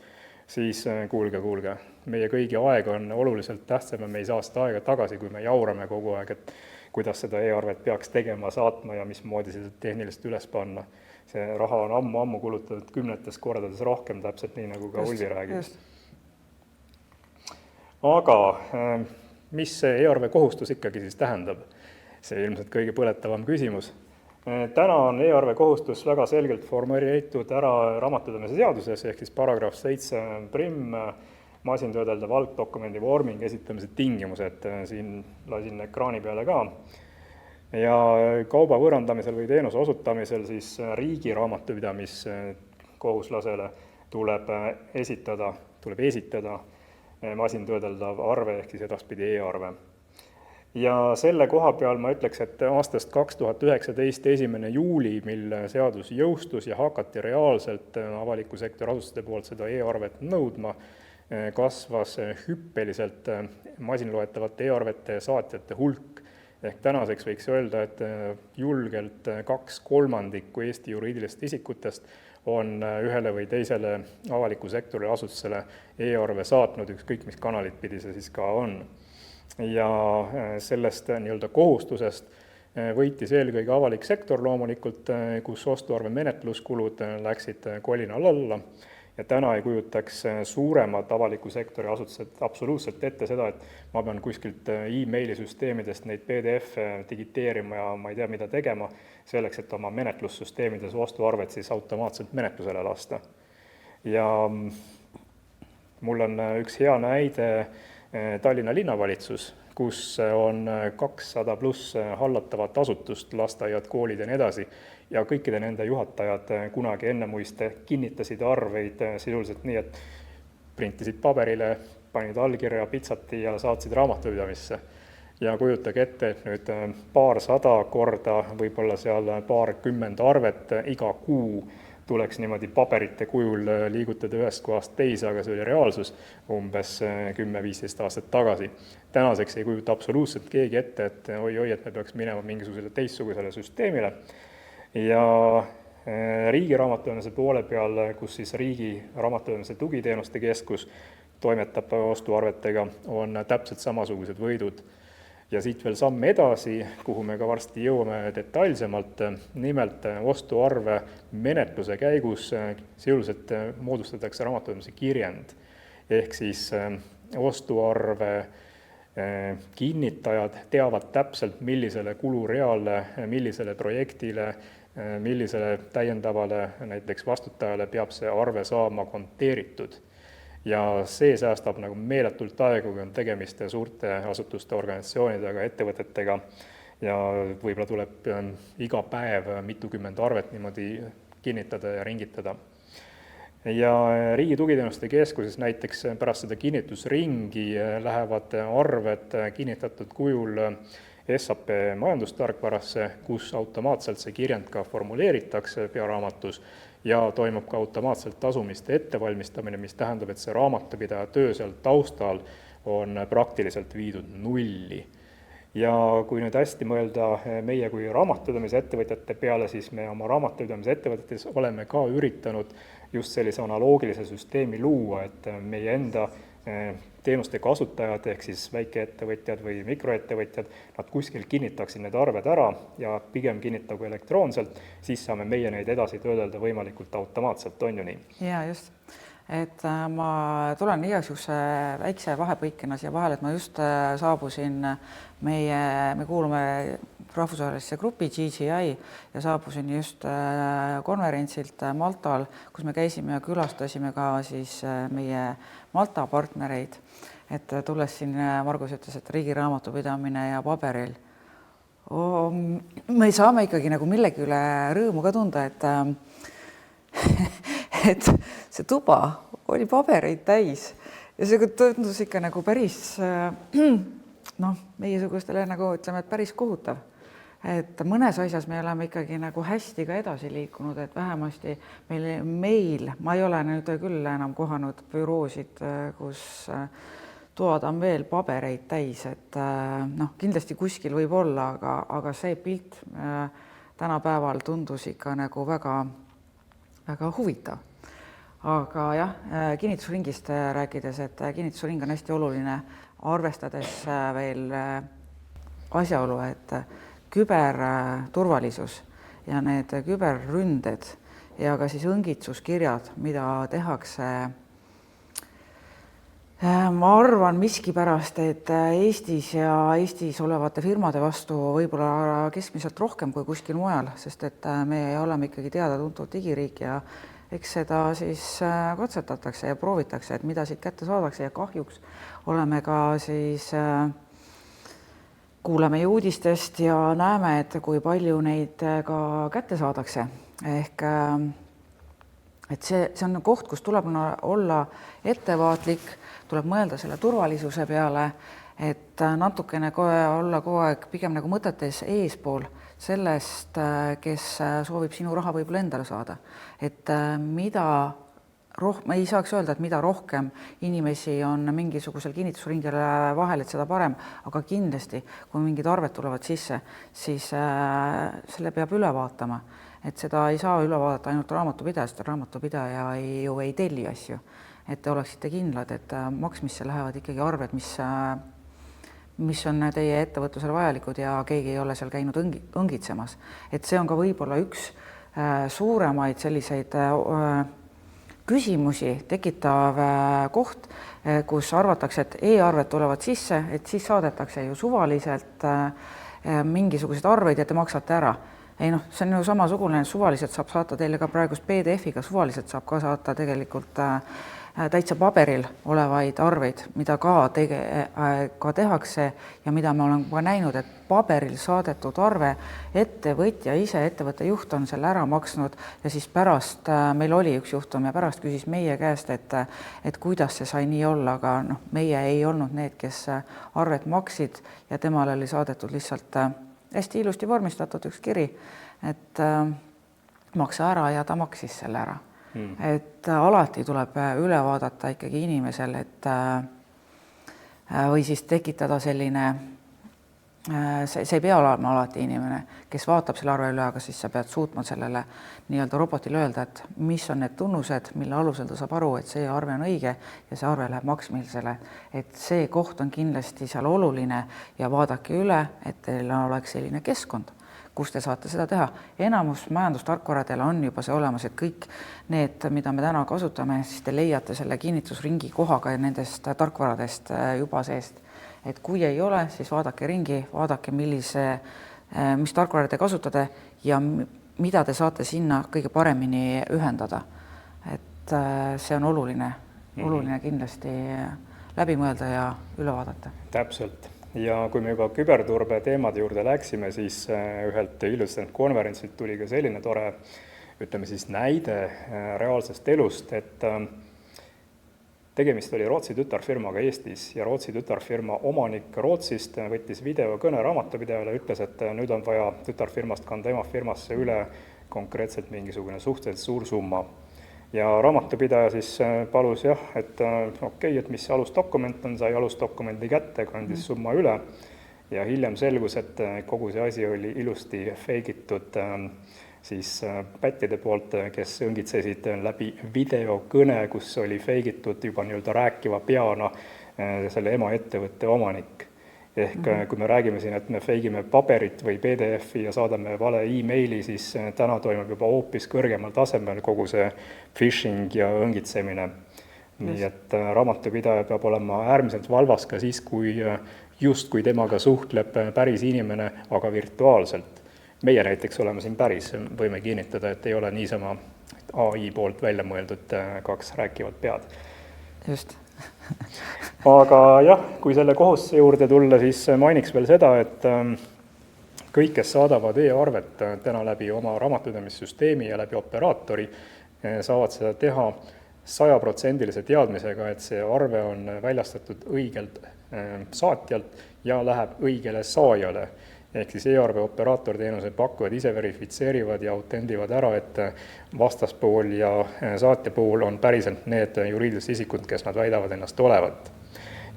A: siis kuulge. Meie kõigi aeg on oluliselt tähtsam ja me ei saa seda aega tagasi, kui me jaurame kogu aeg, et kuidas seda e-arvet peaks tegema, saatma ja mismoodi seda tehnilist üles panna. See raha on ammu kulutatud 10 kordades rohkem, täpselt nii, nagu ka Ulvi räägib. Aga mis see e-arve kohustus ikkagi siis tähendab? See ilmselt kõige põletavam küsimus. Täna on e-arve kohustus väga selgelt formuleeritud ära raamatupidamise seaduses, ehk siis paragrahv 7 masintöödeldav algdokumendi vorming esitamise tingimused, siin lasin ekraani peale ka. Ja kauba võõrandamisel või teenuse osutamisel siis riigi raamatupidamiskohuslasele tuleb esitada masintöödeldav arve ehk siis edaspidi e-arve. Ja selle koha peal ma ütleks, et aastast 2019 1. juuli, mil seadus jõustus ja hakati reaalselt avaliku sektori asutuste poolt seda e-arvet nõudma, kasvas hüppeliselt masinloetavate e-arvete saatjate hulk. Ehk tänaseks võiks öelda, et julgelt 2/3 Eesti juriidilist isikutest on ühele või teisele avaliku sektori asutusele e-arve saatnud, ükskõik mis kanalit pidi see siis ka on. Ja sellest nii-öelda kohustusest võitis eelkõige avalik sektor loomulikult, kus ostuarve menetluskulud läksid kolinal alla. Ja täna ei kujutaks suuremad avaliku sektori asutused absoluutselt ette seda, et ma pean kuskilt e-mailisüsteemidest neid PDF-e digiteerima ja ma ei tea, mida tegema, selleks, et oma menetlussüsteemides ostuarvet siis automaatselt menetlusele lasta. Ja mul on üks hea näide Tallinna linnavalitsus, kus on 200 pluss hallatavat asutust, lasteaiad, koolid ja nii edasi. Ja kõikide nende juhatajad kunagi ennemuiste kinnitasid arveid sisuliselt nii, et printisid paberile, panid allkirja, pitsati ja saatsid raamatupidamisse. Ja kujutage ette, et nüüd paarsada korda, võib-olla seal paarkümmend arvet iga kuu tuleks niimoodi paberite kujul liigutada ühest kohast teise, aga see oli reaalsus umbes 10-15 aastat tagasi. Tänaseks ei kujuta absoluutselt keegi ette, et oi, et me peaks minema mingisugusele teistsugusele süsteemile. Ja riigi raamatupidamise poole peal, kus siis riigi raamatupidamise tugiteenuste keskus toimetab ostuarvetega, on täpselt samasugused võidud. Ja siit veel samm edasi, kuhu me ka varsti jõuame detailsemalt, nimelt ostuarve menetluse käigus sisuliselt moodustatakse raamatupidamise kirjend. Ehk siis ostuarve kinnitajad teavad täpselt, millisele kulureale, millisele projektile, millisele täiendavale näiteks vastutajale peab see arve saama konteeritud. Ja see säästab nagu meeletult aega, kui on tegemist suurte asutuste, organisatsioonidega, ettevõtetega ja võib-olla tuleb iga päev mitukümmend arvet niimoodi kinnitada ja ringitada. Ja riigi tugiteenuste keskuses näiteks pärast seda kinnitusringi lähevad arved kinnitatud kujul SAP majandustarkvarasse, kus automaatselt see kirjend ka formuleeritakse pearaamatus ja toimub ka automaatselt tasumiste ettevalmistamine, mis tähendab, et see raamatupidaja töö seal taustal on praktiliselt viidud nulli. Ja kui nüüd hästi mõelda meie kui raamatupidamise ettevõtjate peale, siis me oma raamatupidamise ettevõtetes oleme ka üritanud just sellise analoogilise süsteemi luua, et meie enda teenuste kasutajad ehk siis väikeettevõtjad või mikroettevõtjad, nad kuskil kinnitaksid need arved ära ja pigem kinnitagu elektroonselt, siis saame meie neid edasi töödelda võimalikult automaatselt, on ju nii?
B: Ja just, et ma tulen igaks väikse vahepõikena siia vahele, et ma just saabusin me kuulume rahvusvahelisse grupi GGI ja saabusin just konverentsilt Maltal, kus me käisime ja külastasime ka siis meie Malta partnereid, et tulles siin Margus ütles, et riigi raamatupidamine ja paberil. Me saame ikkagi nagu millegi üle rõõmu ka tunda, et see tuba oli pabereid täis ja see tundus ikka nagu päris meiesugustele nagu ütleme, et päris kohutav. Et mõnes asjas me oleme ikkagi nagu hästi ka edasi liikunud, et vähemasti meil, ma ei ole nüüd küll enam kohanud büroosid, kus toad on veel pabereid täis, et kindlasti kuskil võib olla, aga see pilt tänapäeval tundus ikka nagu väga, väga huvitav. Aga jah, kinnitusringist rääkides, et kinnitusring on hästi oluline, arvestades veel asjaolu, et küberturvalisus ja need küberründed ja ka siis õngitsuskirjad, mida tehakse, ma arvan miskipärast, et Eestis ja Eestis olevate firmade vastu võib-olla keskmiselt rohkem kui kuskil mujal, sest et me oleme ikkagi teada-tuntud digiriik ja eks seda siis katsetatakse ja proovitakse, et mida siit kätte saadakse ja kahjuks oleme ka siis kuuleme ju uudistest ja näeme, et kui palju neid ka kätte saadakse. Ehk et see on koht, kus tuleb olla ettevaatlik, tuleb mõelda selle turvalisuse peale, et natukene olla kogu aeg pigem nagu mõtetes eespool sellest, kes soovib sinu raha võib-olla endale saada. Et ma ei saaks öelda, et mida rohkem inimesi on mingisugusel kinnitusringil vahel, et seda parem, aga kindlasti, kui mingid arved tulevad sisse, siis selle peab üle vaatama. Et seda ei saa üle vaadata ainult raamatupidajast, raamatupidaja ju ei telli asju. Et te oleksite kindlad, et maksmisse lähevad ikkagi arved, mis on teie ettevõtlusele vajalikud ja keegi ei ole seal käinud õngitsemas. Et see on ka võib-olla üks suuremaid selliseid küsimusi tekitav koht, kus arvatakse, et e-arved tulevad sisse, et siis saadetakse ju suvaliselt mingisuguseid arveid ja te maksate ära. Ei see on ju samasugune, suvaliselt saab saata teile ka praegust PDF-iga, suvaliselt saab ka saata tegelikult täitsa paberil olevaid arveid, mida ka tehakse ja mida ma olen ka näinud, et paberil saadetud arve ettevõtja ise, ettevõtte juht on selle ära maksnud ja siis pärast meil oli üks juhtum ja pärast küsis meie käest, et kuidas see sai nii olla, aga meie ei olnud need, kes arvet maksid ja temale oli saadetud lihtsalt hästi ilusti vormistatud üks kiri, et maksa ära ja ta maksis selle ära. Et alati tuleb üle vaadata ikkagi inimesel, et või siis tekitada selline, see ei pea olema alati inimene, kes vaatab selle arve üle, aga siis sa pead suutma sellele nii-öelda robotile öelda, et mis on need tunnused, mille alusel ta saab aru, et see arve on õige ja see arve läheb maksmisele. Et see koht on kindlasti seal oluline ja vaadake üle, et teil oleks selline keskkond, kus te saate seda teha. Enamus majandustarkvaradel on juba see olemas, et kõik need, mida me täna kasutame, siis te leiate selle kinnitusringi kohaga ja nendest tarkvaradest juba seest. Et kui ei ole, siis vaadake ringi, vaadake, mis tarkvara te kasutate ja mida te saate sinna kõige paremini ühendada. Et see on oluline kindlasti läbi mõelda ja üle vaadata.
A: Täpselt. Ja kui me juba küberturbe teemade juurde läksime, siis ühelt ilusast konverentsilt tuli ka selline tore, ütleme siis näide reaalsest elust, et tegemist oli Rootsi tütarfirmaga Eestis ja Rootsi tütarfirma omanik Rootsist võttis videokõne raamatupidajale ja ütles, et nüüd on vaja tütarfirmast kanda ema firmasse üle konkreetselt mingisugune suhteliselt suur summa. Ja raamatupidaja siis palus et et mis alusdokument on, sai alusdokumendi kätte, kandis summa üle ja hiljem selgus, et kogu see asi oli ilusti feigitud siis pättide poolt, kes õngitsesid läbi videokõne, kus oli feigitud juba nii-öelda rääkiva peana selle ema ettevõtte omanik. Ehk kui me räägime siin, et me feigime paberit või PDF-i ja saadame vale e-maili, siis täna toimub juba hoopis kõrgemal tasemel kogu see phishing ja õngitsemine. Nii et raamatupidaja peab olema äärmiselt valvas ka siis, kui temaga suhtleb päris inimene, aga virtuaalselt. Meie näiteks oleme siin päris, võime kinnitada, et ei ole niisama AI poolt välja mõeldud 2 rääkivad pead.
B: Just.
A: Aga jah, kui selle kohustuse juurde tulla, siis mainiks veel seda, et kõik, kes saadavad e-arvet täna läbi oma raamatupidamissüsteemi ja läbi operaatori, saavad seda teha 100% teadmisega, et see arve on väljastatud õigelt saatjalt ja läheb õigele saajale. Ehk siis e-arve operaatorteenuse pakkujad ise verifitseerivad ja autendivad ära, et vastaspool ja saatja pool on päriselt need juriidilised isikud, kes nad väidavad ennast olevat.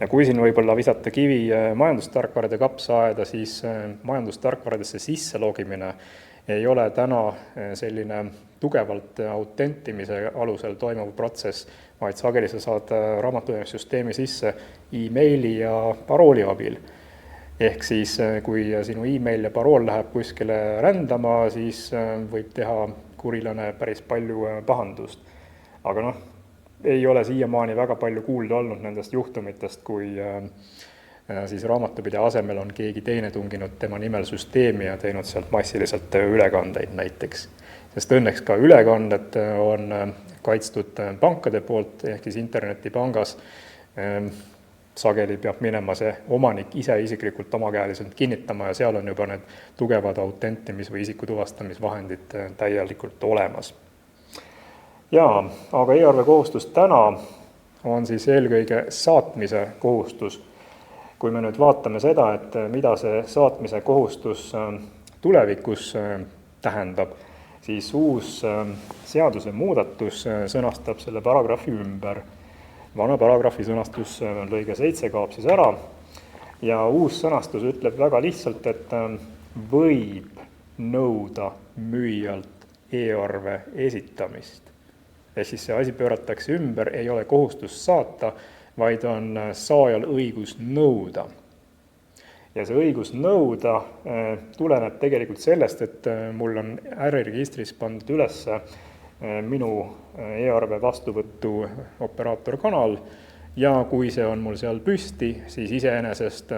A: Ja kui siin võib-olla visata kivi majandustarkvarade kapsaaeda, siis majandustarkvaradesse sisse logimine ei ole täna selline tugevalt autentimise alusel toimuv protsess, vaid sageli sa saad raamatupidamissüsteemi sisse e-maili ja parooli abil. Ehk siis, kui sinu e-mail ja parool läheb kuskile rändama, siis võib teha kurilane päris palju pahandust. Aga ei ole siiamaani väga palju kuulda olnud nendest juhtumitest, kui siis raamatupidaja asemel on keegi teine tunginud tema nimel süsteemi ja teinud sealt massiliselt ülekandeid näiteks. Sest õnneks ka ülekanded on kaitstud pankade poolt, ehk siis internetipangas sageli peab minema see omanik ise isiklikult omakäeliselt kinnitama ja seal on juba need tugevad autentimis- või isikutuvastamisvahendid täielikult olemas. Jaa, aga e-arve kohustus täna on siis eelkõige saatmise kohustus. Kui me nüüd vaatame seda, et mida see saatmise kohustus tulevikus tähendab, siis uus seaduse muudatus sõnastab selle paragrahvi ümber. Vana paragrahvi sõnastus lõige 7 kaob siis ära ja uus sõnastus ütleb väga lihtsalt, et võib nõuda müüjalt e-arve esitamist. Ja siis see asi pööratakse ümber, ei ole kohustus saata, vaid on saajal õigus nõuda. Ja see õigus nõuda tuleneb tegelikult sellest, et mul on äriregistris pandud üles minu e-arve vastuvõtu operaatorkanal ja kui see on mul seal püsti, siis iseenesest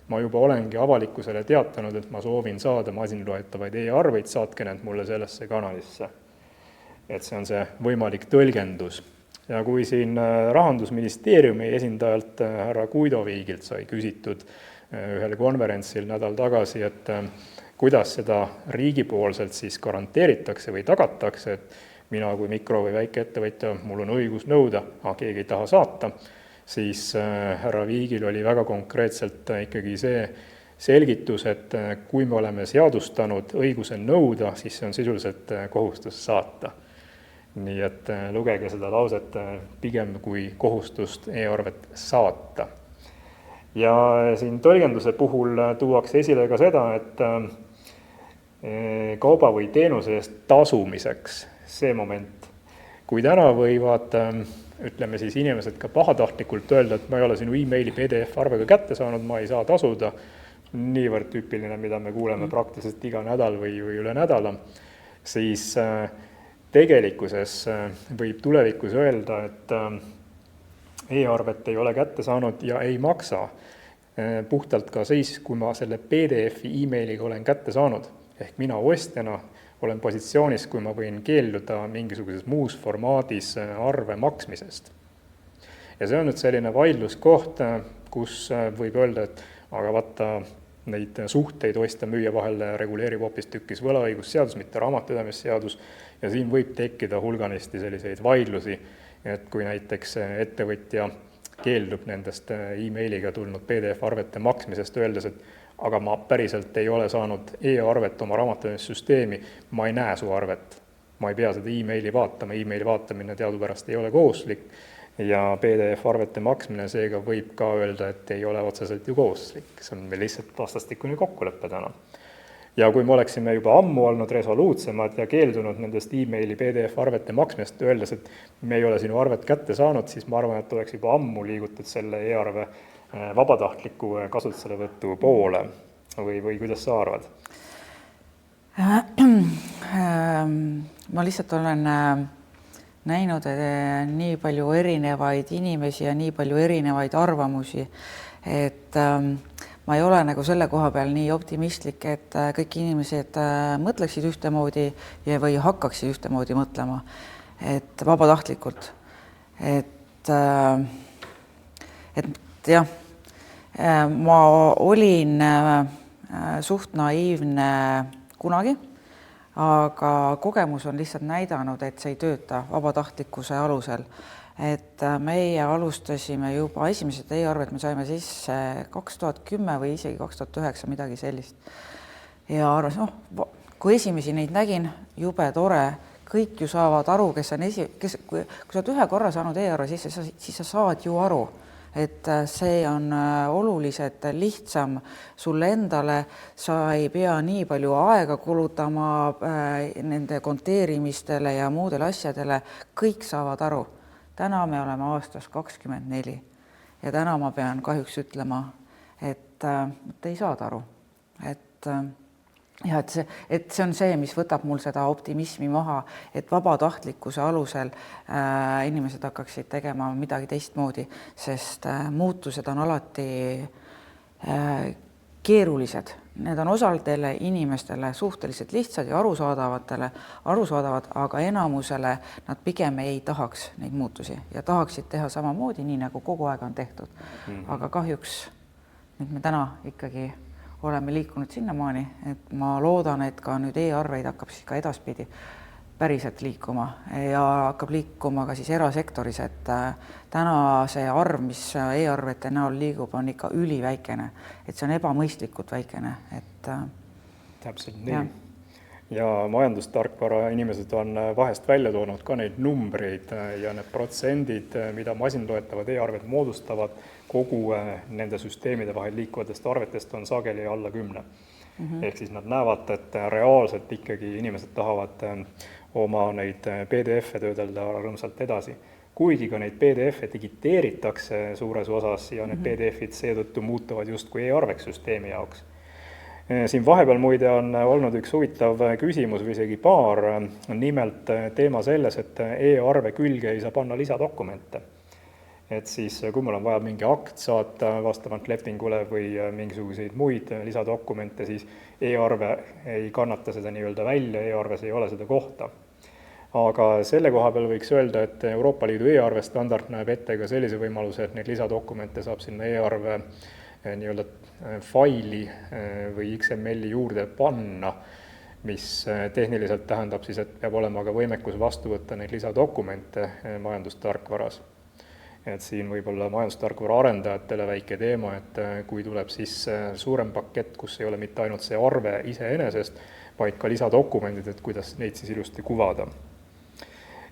A: ma juba olengi avalikkusele teatanud, et ma soovin saada masinloetavaid e-arveid, saatke need mulle sellesse kanalisse. Et see on see võimalik tõlgendus. Ja kui siin Rahandusministeeriumi esindajalt härra Guido Viigilt sai küsitud ühel konverentsil nädal tagasi, et kuidas seda riigipoolselt siis garanteeritakse või tagatakse, et mina kui mikro- või väikeettevõtja, mul on õigus nõuda, aga keegi ei taha saata, siis härra Viigil oli väga konkreetselt ikkagi see selgitus, et kui me oleme seadustanud õiguse nõuda, siis see on sisuliselt kohustus saata. Nii et lugege seda lauset pigem kui kohustust e-arvet saata. Ja siin tõlgenduse puhul tuuakse esile ka seda, et kauba või teenuse eest tasumiseks see moment, kui täna võivad, ütleme siis inimesed ka pahatahtlikult öelda, et ma ei ole sinu e-maili PDF-arvega kätte saanud, ma ei saa tasuda, niivõrd tüüpiline, mida me kuuleme praktiliselt iga nädal või üle nädala, siis tegelikkuses võib tulevikus öelda, et e-arvet ei ole kätte saanud ja ei maksa puhtalt ka siis, kui ma selle PDF-i e-mailiga olen kätte saanud. Ehk mina ostjana olen positsioonis, kui ma võin keelduda mingisuguses muus formaadis arve maksmisest. Ja see on nüüd selline vaidluskoht, kus võib öelda, et aga vaata, neid suhteid ostja-müüja vahel reguleerib hoopis tükkis võlaõigusseadus, mitte raamatupidamisseadus, ja siin võib tekkida hulganisti selliseid vaidlusi, et kui näiteks ettevõtja keeldub nendest e-mailiga tulnud PDF-arvete maksmisest, öeldes, et aga ma päriselt ei ole saanud e-arvet oma raamatupidamissüsteemi, ma ei näe su arvet, ma ei pea seda e-maili vaatama, e-maili vaatamine teadupärast ei ole kohustuslik, ja PDF-arvete maksmine seega võib ka öelda, et ei ole otseselt ju kohustuslik. See on meil lihtsalt vastastikune kokkuleppe täna. Ja kui me oleksime juba ammu olnud resoluutsemad ja keeldunud nendest e-maili PDF-arvete maksmist, öeldes, et me ei ole sinu arvet kätte saanud, siis ma arvan, et oleks juba ammu liigutud selle e-arve vabatahtliku kasutuselevõtu poole. Või kuidas sa arvad?
B: Ma lihtsalt olen näinud nii palju erinevaid inimesi ja nii palju erinevaid arvamusi, et ma ei ole nagu selle koha peal nii optimistlik, et kõik inimesed mõtleksid ühtemoodi või hakkaksid ühtemoodi mõtlema, et vabatahtlikult. Et jah, ma olin suht naiivne kunagi, aga kogemus on lihtsalt näidanud, et see ei tööta vabatahtlikkuse alusel. Et meie alustasime juba esimesed e-arved, me saime sisse 2010 või isegi 2009, midagi sellist. Ja arvasin, kui esimesi neid nägin, jube tore, kõik ju saavad aru, kui sa oled ühe korra saanud e-arve sisse, siis sa saad ju aru, et see on oluliselt lihtsam sulle endale, sa ei pea nii palju aega kulutama nende konteerimistele ja muudele asjadele, kõik saavad aru. Täna me oleme aastas 24 ja täna ma pean kahjuks ütlema, et ei saad aru. Et see on see, mis võtab mul seda optimismi maha, et vabatahtlikkuse alusel inimesed hakkaksid tegema midagi teistmoodi, sest muutused on alati keerulised. Need on osadele inimestele suhteliselt lihtsad ja arusaadavad, aga enamusele nad pigem ei tahaks neid muutusi ja tahaksid teha samamoodi, nii nagu kogu aeg on tehtud. Aga kahjuks nüüd me täna ikkagi oleme liikunud sinnamaani, et ma loodan, et ka nüüd e-arveid hakkab siis ka edaspidi päriselt liikuma ja hakkab liikuma ka siis erasektoris, et täna see arv, mis e-arvete näol liigub, on ikka üliväikene, et see on ebamõistlikult väikene.
A: Täpselt nii. Ja majandustarkvara inimesed on vahest välja toonud ka neid numbreid ja need protsendid, mida masinloetavad e-arved moodustavad kogu nende süsteemide vahel liikuvatest arvetest on sageli alla 10. Ehk siis nad näevad, et reaalselt ikkagi inimesed tahavad oma neid PDF-e töödelda rõõmsalt edasi. Kuigi ka neid PDF-e digiteeritakse suures osas ja need PDF-id seetõttu muutuvad justkui e-arveks süsteemi jaoks. Siin vahepeal muide on olnud üks huvitav küsimus või isegi paar, nimelt teema selles, et e-arve külge ei saa panna lisadokumente. Et siis, kui mul on vaja mingi akt saata vastavalt lepingule või mingisuguseid muid lisadokumente, siis e-arve ei kannata seda nii-öelda välja, e-arves ei ole seda kohta. aga selle koha peal võiks öelda, et Euroopa Liidu e-arve standard näeb ette ka sellise võimaluse, et neid lisadokumente saab sinna e-arve nii-öelda faili või XML-i juurde panna, mis tehniliselt tähendab siis, et peab olema ka võimekus vastu võtta neid lisadokumente majandustarkvaras. Et siin võib-olla majandustarkvara arendajatele väike teema, et kui tuleb siis suurem pakett, kus ei ole mitte ainult see arve iseenesest, vaid ka lisadokumendid, et kuidas neid siis ilusti kuvada.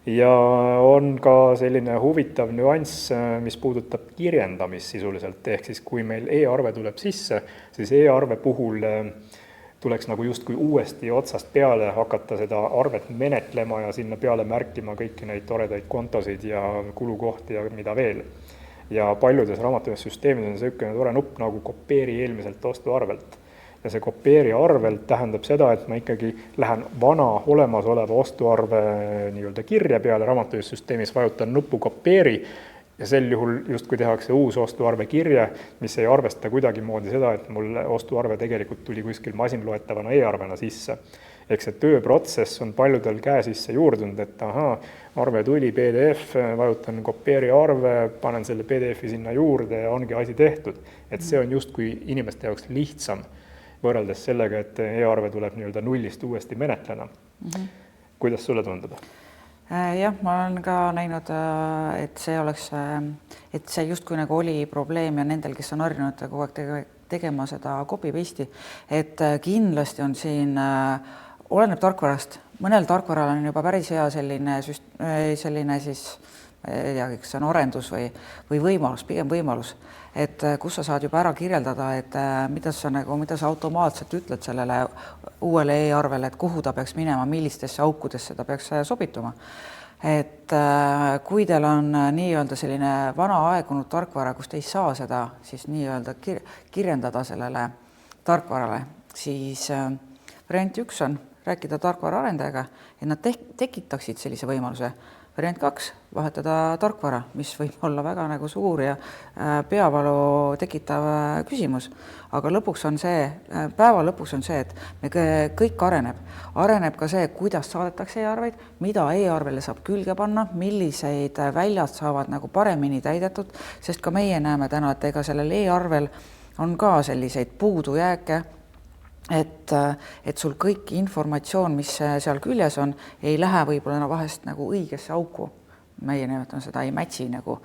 A: Ja on ka selline huvitav nüanss, mis puudutab kirjendamist sisuliselt, ehk siis kui meil e-arve tuleb sisse, siis e-arve puhul tuleks nagu justkui uuesti otsast peale hakata seda arvet menetlema ja sinna peale märkima kõiki neid toredaid kontosid ja kulukohti ja mida veel. Ja paljudes raamatupidamissüsteemides on selline tore nupp nagu kopeeri eelmiselt ostuarvelt. Ja see kopeeri arvelt tähendab seda, et ma ikkagi lähen vana olemasoleva ostuarve nii-öelda kirja peale raamatupidamissüsteemis, vajutan nupu kopeeri ja sel juhul justkui tehakse uus ostuarve kirje, mis ei arvesta kuidagimoodi seda, et mul ostuarve tegelikult tuli kuskil masinloetavana e-arvena sisse. Ehk see tööprotsess on paljudel käe sisse juurdunud, et arve tuli PDF, vajutan kopeeri arve, panen selle PDF-i sinna juurde ja ongi asi tehtud. Et see on justkui inimeste jaoks lihtsam võrreldes sellega, et e-arve tuleb nii-öelda nullist uuesti menetlena. Kuidas sulle tundub?
B: Jah, ma olen ka näinud, et see justkui nagu oli probleem ja nendel, kes on harjunud kogu aeg tegema seda copy-paste'i, et kindlasti on siin, oleneb tarkvarast, mõnel tarkvaral on juba päris hea selline siis, ei tea, kas see on arendus või võimalus, pigem võimalus, et kus sa saad juba ära kirjeldada, et mida sa automaatselt ütled sellele uuele e-arvele, et kuhu ta peaks minema, millistesse aukudesse ta peaks sobituma. Et kui teil on nii-öelda selline vana aegunud tarkvara, kus te ei saa seda siis nii-öelda kirjendada sellele tarkvarale, siis variant 1 on rääkida tarkvara arendajaga, et nad tekitaksid sellise võimaluse. Variant 2, vahetada tarkvara, mis võib olla väga nagu suur ja peavalu tekitav küsimus. Aga päeva lõpuks on see, et me kõik areneb. Areneb ka see, kuidas saadetakse e-arveid, mida e-arvele saab külge panna, milliseid väljad saavad nagu paremini täidetud, sest ka meie näeme täna, et ega sellel e-arvel on ka selliseid puudujääke, et sul kõik informatsioon, mis seal küljes on, ei lähe võib-olla vahest nagu õigesse auku. Meie nimetame seda ei matchi nagu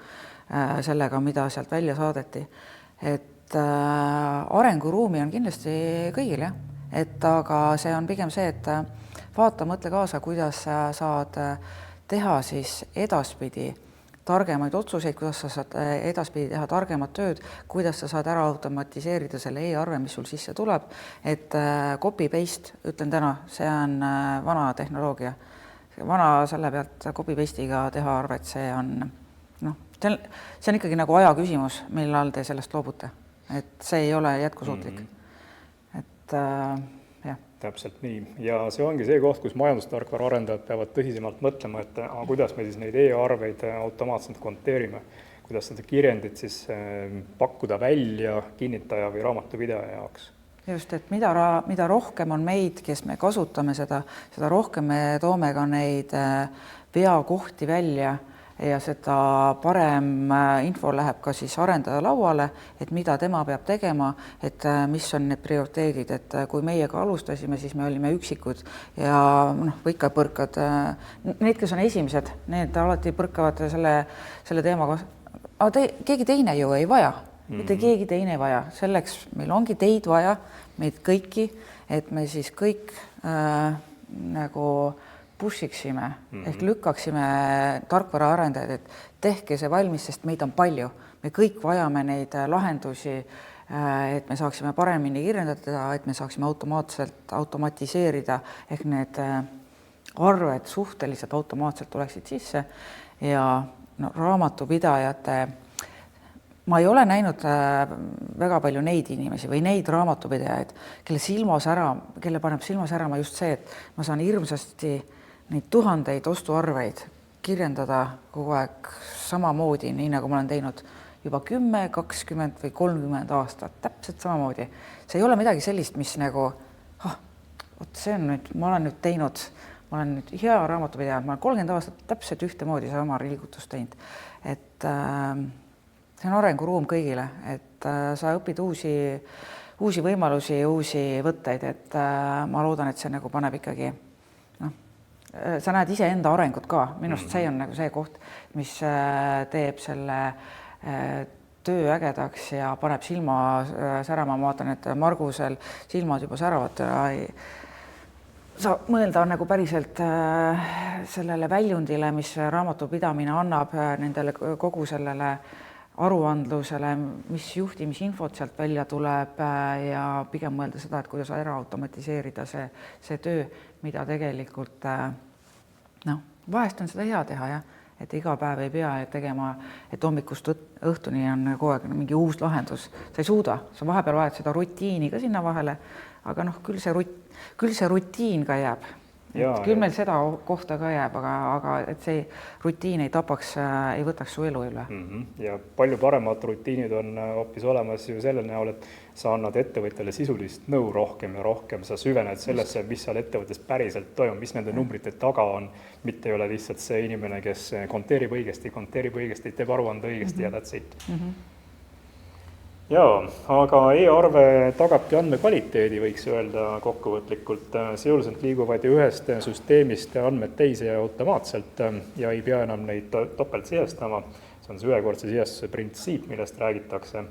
B: sellega, mida sealt välja saadeti. Et arenguruumi on kindlasti kõigil, jah. Et aga see on pigem see, et vaata, mõtle kaasa, kuidas sa saad teha siis edaspidi targemaid otsuseid, kuidas sa saad edaspidi teha targemat tööd, kuidas sa saad ära automatiseerida selle e-arve, mis sul sisse tuleb, et copy-paste, ütlen täna, see on vana tehnoloogia. Vana selle pealt copy-paste'iga teha arvet, see on ikkagi nagu aja küsimus, millal te sellest loobute. Et see ei ole jätkusuutlik. Et jah.
A: Täpselt nii. Ja see ongi see koht, kus majandustarkvara arendajad peavad tõsisemalt mõtlema, et kuidas me siis neid e-arveid automaatselt konteerime, kuidas seda kirjendit siis pakkuda välja kinnitaja või raamatupidaja jaoks.
B: Just, et mida rohkem on meid, kes me kasutame seda rohkem me toome ka neid veakohti välja ja seda parem info läheb ka siis arendaja lauale, et mida tema peab tegema, et mis on need prioriteedid, et kui meiega alustasime, siis me olime üksikud ja ikka põrkad, need, kes on esimesed, need alati põrkavad selle teemaga, aga keegi teine ju ei vaja, mitte keegi teine ei vaja, selleks meil ongi teid vaja, meid kõiki, et me siis kõik nagu pushiksime, ehk lükkaksime tarkvara arendajaid, et tehke see valmis, sest meid on palju. Me kõik vajame neid lahendusi, et me saaksime paremini kirjeldada, et me saaksime automatiseerida, ehk need arved suhteliselt automaatselt tuleksid sisse ja raamatupidajate, ma ei ole näinud väga palju neid inimesi või neid raamatupidajaid, kelle paneb silmas ära just see, et ma saan hirmsasti neid tuhandeid ostuarveid kirjendada kogu aeg samamoodi, nii nagu ma olen teinud juba 10, 20 või 30 aastat, täpselt samamoodi. See ei ole midagi sellist, mis nagu, see on nüüd, ma olen nüüd teinud, ma olen nüüd hea raamatupidaja, ma olen 30 aastat täpselt ühtemoodi sama liigutust teinud, et see on arenguruum kõigile, et sa õpid uusi võimalusi, uusi võtteid, et ma loodan, et see nagu paneb ikkagi, sa näed iseenda arengut ka, minu arust see on nagu see koht, mis teeb selle töö ägedaks ja paneb silma särama, ma vaatan, et Margusel silmad juba säravad, sa mõelda nagu päriselt sellele väljundile, mis raamatupidamine annab nendele kogu sellele aruandlusele, mis juhtimisinfot sealt välja tuleb ja pigem mõelda seda, et kuidas ära automatiseerida see töö, mida tegelikult vahest on seda hea teha, jah, et iga päev ei pea tegema, et hommikust õhtuni on kogu aeg mingi uus lahendus. Sa ei suuda, sa vahepeal vajad seda rutiini ka sinna vahele, aga küll see rutiin ka jääb. Küll meil seda kohta ka jääb, aga et see rutiin ei tapaks, ei võtaks su elu üle.
A: Ja palju paremad rutiinid on hoopis olemas ju selle näol, et sa annad ettevõtjale sisulist nõu rohkem ja rohkem, sa süvened sellesse, mis seal ettevõttes päriselt toimub, mis nende numbrite taga on, mitte ei ole lihtsalt see inimene, kes konteerib õigesti, teeb aruande õigesti ja that's it. Jaa, aga e-arve tagabki andmekvaliteedi, võiks öelda kokkuvõtlikult. Sisuliselt liiguvad ju ühest süsteemist andmed teise ja automaatselt ja ei pea enam neid topelt sihestama. See on see ühekordse sihestuse printsiip, millest räägitakse.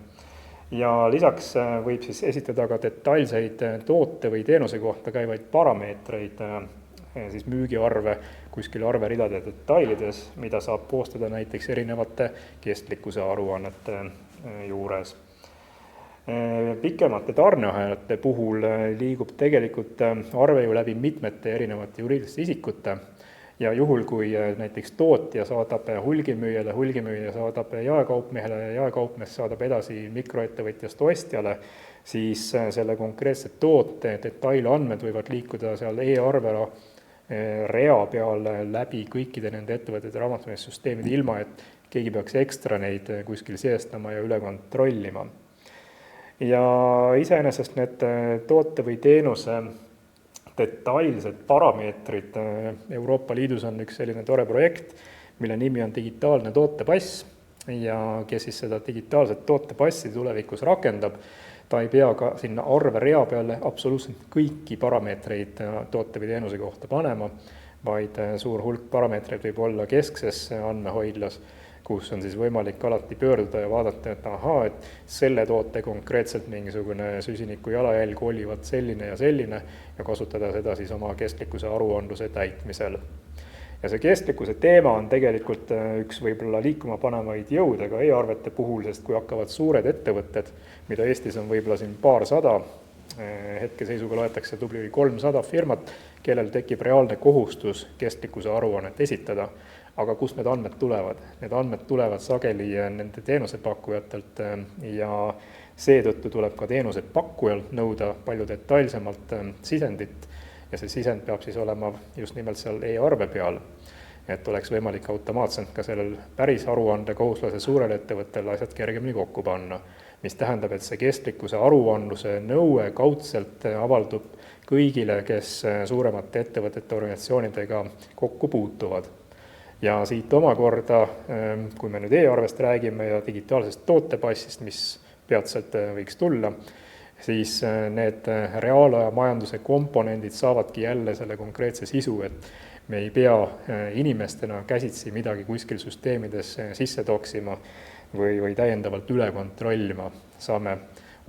A: Ja lisaks võib siis esitada ka detailseid toote või teenuse kohta käivaid parameetreid, siis müügiarve kuskil arveridade detailides, mida saab koostada näiteks erinevate kestlikkuse aruannete juures. Pikemate tarneahelate puhul liigub tegelikult arve ju läbi mitmete erinevate juriidiliste isikute ja juhul, kui näiteks tootja saadab hulgimüüjale, hulgimüüja saadab jaekaupmehele ja jaekaupmees saadab edasi mikroettevõtjast ostjale, siis selle konkreetse toote detailandmed võivad liikuda seal e-arve rea peal läbi kõikide nende ettevõtete raamatupidamissüsteemide ilma, et keegi peaks ekstra neid kuskil sihestama ja üle kontrollima. Ja iseenesest need toote või teenuse detailsed parameetrid Euroopa Liidus on üks selline tore projekt, mille nimi on digitaalne tootepass ja kes siis seda digitaalset tootepassi tulevikus rakendab, ta ei pea ka sinna arverea peale absoluutselt kõiki parameetreid toote või teenuse kohta panema, vaid suur hulk parameetreid võib olla keskses andmehoidlas, kus on siis võimalik alati pöörduda ja vaadata, et ahaa, et selle toote konkreetselt mingisugune süsiniku jalajälg olivat selline ja kasutada seda siis oma kestlikkuse aruandluse täitmisel. Ja see kestlikkuse teema on tegelikult üks võib-olla liikuma panemaid jõude ka e-arvete puhul, sest kui hakkavad suured ettevõtted, mida Eestis on võib-olla siin paarsada, hetkeseisuga loetakse tubli 300 firmat, kellel tekib reaalne kohustus kestlikkuse aruannet esitada. Aga kust need andmed tulevad? Need andmed tulevad sageli nende teenusepakkujatelt ja seetõttu tuleb ka teenusepakkujalt nõuda palju detailsemalt sisendit ja see sisend peab siis olema just nimelt seal e-arve peal, et oleks võimalik automaatselt ka sellel päris aruande kohuslase suurel ettevõttel asjad kergemini kokku panna, mis tähendab, et see kestlikkuse aruandluse nõue kaudselt avaldub kõigile, kes suuremate ettevõtete organisatsioonidega kokku puutuvad. Ja siit omakorda, kui me nüüd e-arvest räägime ja digitaalsest tootepassist, mis peatselt võiks tulla, siis need reaalaja majanduse komponendid saavadki jälle selle konkreetse sisu, et me ei pea inimestena käsitsi midagi kuskil süsteemides sisse toksima või täiendavalt üle kontrollima. Saame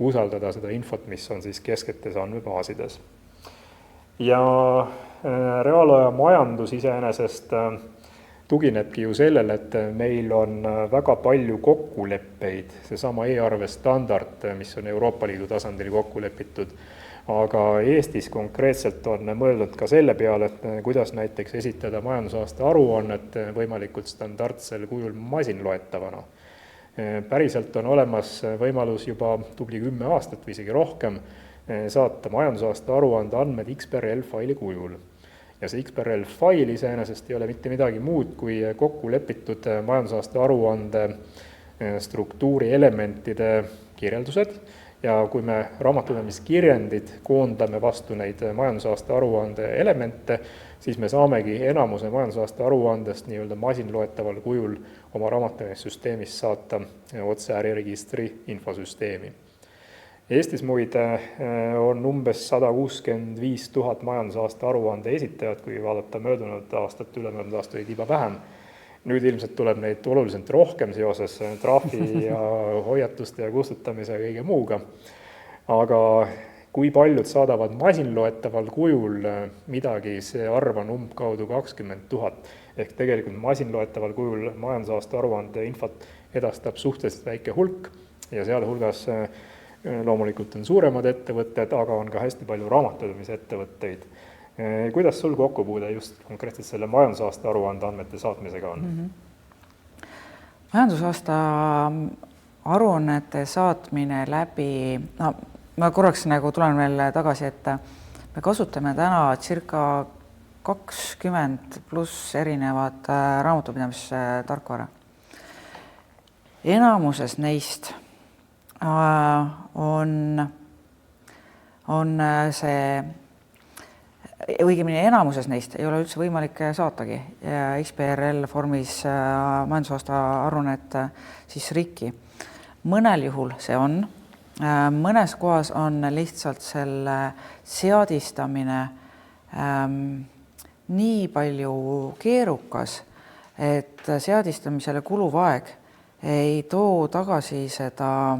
A: usaldada seda infot, mis on siis kesketes andmebaasides. Ja reaalaja majandus iseenesest tuginebki ju sellele, et meil on väga palju kokkuleppeid, seesama e-arve standard, mis on Euroopa Liidu tasandil kokku lepitud, aga Eestis konkreetselt on mõeldud ka selle peale, et kuidas näiteks esitada majandusaasta aruannet võimalikult standardsel kujul masinloetavana. Päriselt on olemas võimalus juba tubli 10 aastat või isegi rohkem saata majandusaasta aruande andmed XBRL faili kujul. Ja see XBRL fail iseenesest ei ole mitte midagi muud kui kokku lepitud majandusaasta aruande struktuuri elementide kirjeldused ja kui me raamatupidamiskirjendid koondame vastu neid majandusaasta aruande elemente, siis me saamegi enamuse majandusaasta aruandest nii-öelda masinloetaval kujul oma raamatupidamissüsteemist saata otse äriregistri infosüsteemi. Eestis muide on umbes 165 000 majandusaasta aruande esitajat, kui vaadata möödunud aastat, ülemöödunud aasta olid juba vähem. Nüüd ilmselt tuleb neid oluliselt rohkem seoses trahvi ja hoiatuste ja kustutamise ja kõige muuga. Aga kui paljud saadavad masinloetaval kujul midagi, see arv on umbkaudu 20 000. Ehk tegelikult masinloetaval kujul majandusaasta aruande infot edastab suhteliselt väike hulk ja seal hulgas loomulikult on suuremad ettevõtted, aga on ka hästi palju raamatupidamise ettevõtteid. Kuidas sul kokkupuude just konkreetselt selle majandusaasta aruande andmete saatmisega on?
B: Majandusaasta aruannete saatmine läbi, ma korraks tulen veel tagasi, et me kasutame täna circa 20 pluss erinevat raamatupidamistarkvara. Enamuses neist on see, õigemini enamuses neist ei ole üldse võimalik saatagi XBRL vormis majandusaasta aruannet siis RIK-i. Mõnel juhul see on, mõnes kohas on lihtsalt selle seadistamine nii palju keerukas, et seadistamisele kuluv aeg ei too tagasi seda,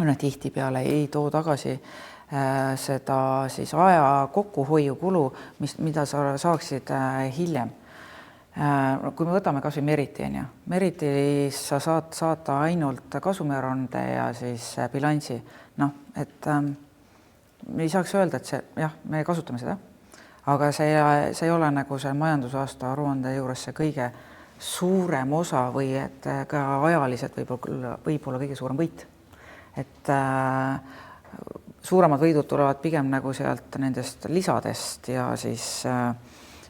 B: tihtipeale ei too tagasi seda siis aja kokkuhoiu kulu, mida sa saaksid hiljem. Kui me võtame kas või Meritis sa saad saata ainult kasumiaruande ja siis bilansi. Et me ei saaks öelda, et me kasutame seda, aga see ei ole see majandusaasta aruande juures see kõige suurem osa või et ka ajaliselt võib-olla kõige suurem võit. Et suuremad võidud tulevad pigem sealt nendest lisadest ja siis,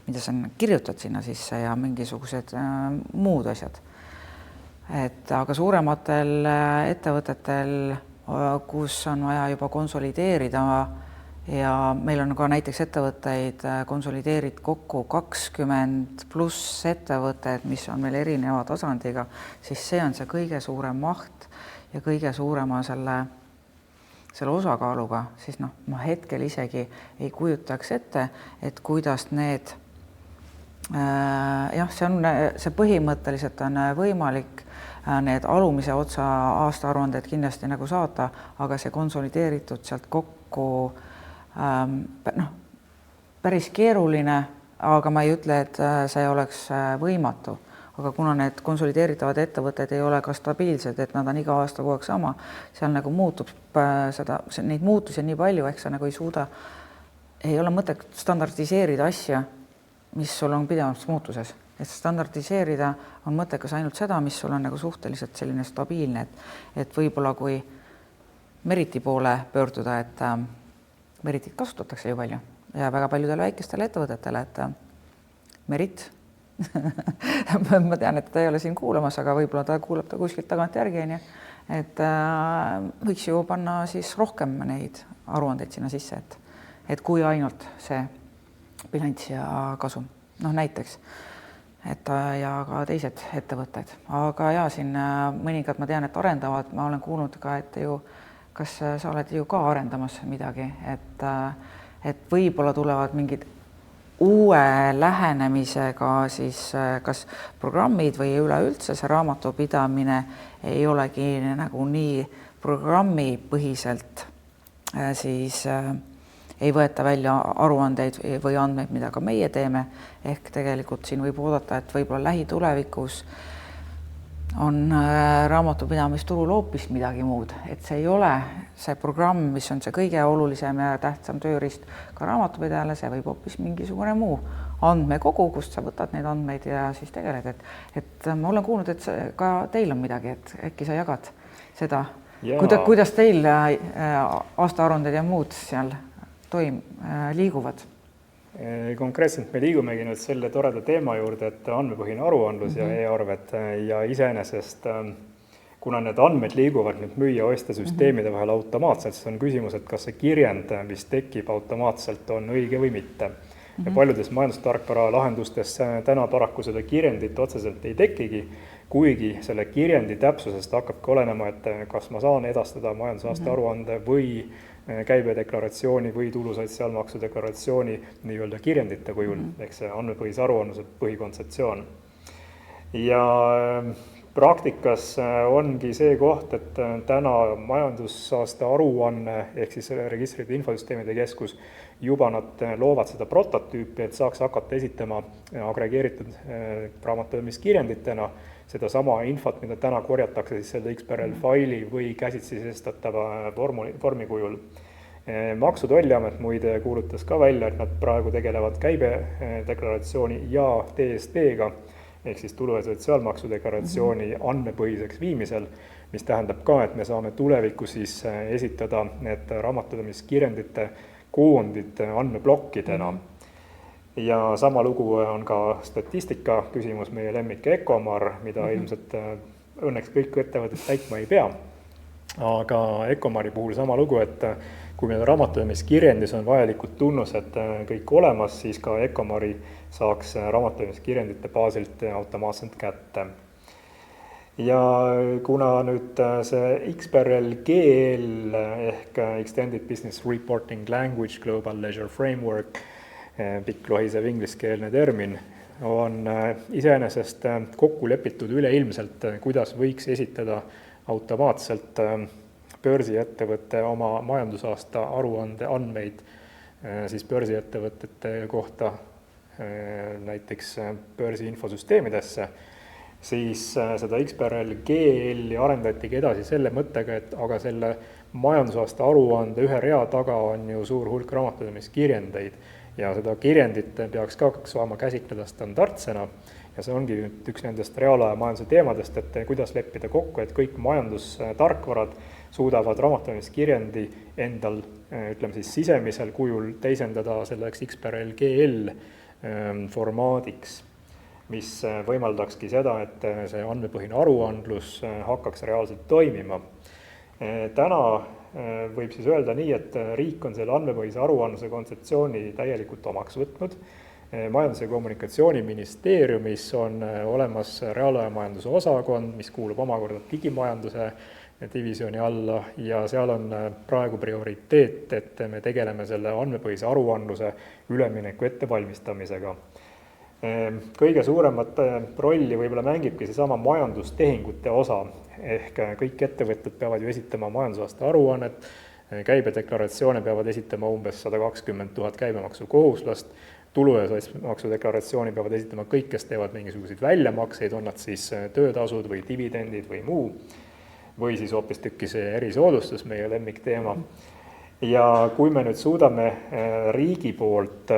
B: mida sa kirjutad sinna sisse ja mingisugused muud asjad. Aga suurematel ettevõtetel, kus on vaja juba konsolideerida ja meil on ka näiteks ettevõtteid konsolideerid kokku 20 pluss ettevõtted, mis on meil erineva tasandiga, siis see on see kõige suurem maht ja kõige suurema selle osakaaluga, siis ma hetkel isegi ei kujutaks ette, et kuidas need, see põhimõtteliselt on võimalik need alumise otsa aastaaruanded kindlasti saata, aga see konsolideeritud sealt kokku päris keeruline, aga ma ei ütle, et see oleks võimatu. Aga kuna need konsolideeritavad ettevõtted ei ole ka stabiilsed, et nad on iga aasta kogu aeg sama, seal muutub neid muutusi nii palju, ehk sa ei suuda, ei ole mõtet standardiseerida asja, mis sul on pidevas muutuses. Et standardiseerida on mõttekas ainult seda, mis sul on suhteliselt selline stabiilne, et võib-olla kui Meriti poole pöörduda, et Meritit kasutatakse ju palju ja väga paljudele väikestele ettevõtetele, et Merit ma tean, et ta ei ole siin kuulamas, aga võib-olla ta kuulab ta kuskilt tagant järgi, et võiks ju panna siis rohkem neid aruandeid sinna sisse, et kui ainult see bilanss ja kasum, näiteks, et ja ka teised ettevõtted. Aga siin mõningad ma tean, et arendavad, ma olen kuulnud ka, et kas sa oled ju ka arendamas midagi, et võib-olla tulevad mingid uue lähenemisega siis kas programmid või üleüldse see raamatupidamine ei olegi nii programmipõhiselt siis ei võeta välja aruandeid või andmeid, mida ka meie teeme. Ehk tegelikult siin võib oodata, et võib-olla lähitulevikus on raamatupidamisturul hoopis midagi muud, et see ei ole see programm, mis on see kõige olulisem ja tähtsam tööriist ka raamatupidajale, see võib hoopis mingisugune muu andmekogu, kust sa võtad neid andmeid ja siis tegeled, et ma olen kuulnud, et ka teil on midagi, et äkki sa jagad seda, kuidas teil aastaaruanded ja muud seal liiguvad?
A: Konkreetselt me liigumegi nüüd selle toreda teema juurde, et andmepõhine aruandlus ja e-arved ja iseenesest kuna need andmed liiguvad nüüd müüja-ostja süsteemide vahel automaatselt, siis on küsimus, et kas see kirjend, mis tekib automaatselt, on õige või mitte. Ja paljudes majandustarkvara lahendustes täna paraku seda kirjendit otseselt ei tekigi, kuigi selle kirjendi täpsusest hakkabki olenema, et kas ma saan edastada majandusaasta aruande või käibedeklaratsiooni või tulusotsiaalmaksu deklaratsiooni nii-öelda kirjendite kujul, ehk see andmepõhise aruandluse põhikontseptsioon. Ja praktikas ongi see koht, et täna majandusaasta aruanne ehk siis registrite infosüsteemide keskus juba nad loovad seda prototüüpi, et saaks hakata esitama agregeeritud raamatupidamiskirjenditena sedasama infot, mida täna korjatakse siis selle XBRL faili või käsitsi sissestatava vormi kujul. Maksu- ja Tolliamet muide kuulutas ka välja, et nad praegu tegelevad käibedeklaratsiooni ja DST-ga, ehk siis tulu- ja sotsiaalmaksu deklaratsiooni andmepõhiseks viimisel, mis tähendab ka, et me saame tulevikus siis esitada need raamatupidamiskirjendite koondid andmeplokkidena. Ja sama lugu on ka statistika küsimus, meie lemmik Ecomar, mida ilmselt õnneks kõik ettevõtted täitma ei pea. Aga Ecomari puhul sama lugu, et kui meil raamatupidamiskirjendis on vajalikud tunnused kõik olemas, siis ka Ecomari saaks raamatupidamiskirjendite baasilt automaatselt kätte. Ja kuna nüüd see XBRL GL ehk Extended Business Reporting Language Global Leisure Framework, pikk lohisev ingliskeelne termin, on iseenesest kokku lepitud üleilmselt, kuidas võiks esitada automaatselt börsiettevõtte oma majandusaasta aruande andmeid siis börsiettevõtete kohta näiteks börsi infosüsteemidesse, siis seda XBRL GL-i arendatigi edasi selle mõttega, et aga selle majandusaasta aruande ühe rea taga on ju suur hulk raamatupidamiskirjendeid ja seda kirjendit peaks ka saama käsitleda standardsena ja see ongi üks nendest reaalaja majanduse teemadest, et kuidas leppida kokku, et kõik majandustarkvarad suudavad raamatupidamiskirjendi endal, ütleme siis sisemisel kujul teisendada selleks XBRL GL formaadiks, mis võimaldakski seda, et see andmepõhine aruandlus hakkaks reaalselt toimima. Täna võib siis öelda nii, et riik on selle andmepõhise aruandluse kontseptsiooni täielikult omaks võtnud. Majandus- ja Kommunikatsiooniministeeriumis on olemas reaalajamajanduse osakond, mis kuulub omakorda digimajanduse divisiooni alla ja seal on praegu prioriteet, et me tegeleme selle andmepõhise aruandluse ülemineku ettevalmistamisega. Kõige suuremat rolli võib-olla mängibki seesama majandustehingute osa, ehk kõik ettevõtted peavad ju esitama majandusaasta aruannet, käibedeklaratsioone peavad esitama umbes 120 000 käibemaksukohuslast, tulu- ja sotsiaalmaksudeklaratsiooni peavad esitama kõik, kes teevad mingisuguseid väljamakseid, on nad siis töötasud või dividendid või muu, või siis hoopistükkis see erisoodustus, meie lemmikteema. Ja kui me nüüd suudame riigi poolt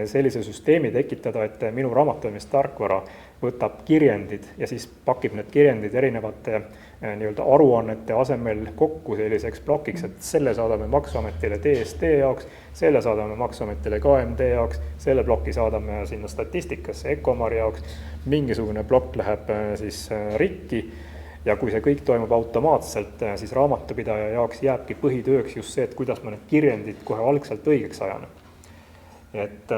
A: sellise süsteemi tekitada, et minu raamatupidamistarkvara võtab kirjendid ja siis pakib need kirjendid erinevate nii-öelda aruannete asemel kokku selliseks plokiks, et selle saadame Maksuametile DST jaoks, selle saadame Maksuametile KMD jaoks, selle ploki saadame sinna statistikasse Ecomari jaoks, mingisugune plokk läheb siis rikki ja kui see kõik toimub automaatselt, siis raamatupidaja jaoks jääbki põhitööks just see, et kuidas ma need kirjendid kohe algselt õigeks ajan. Et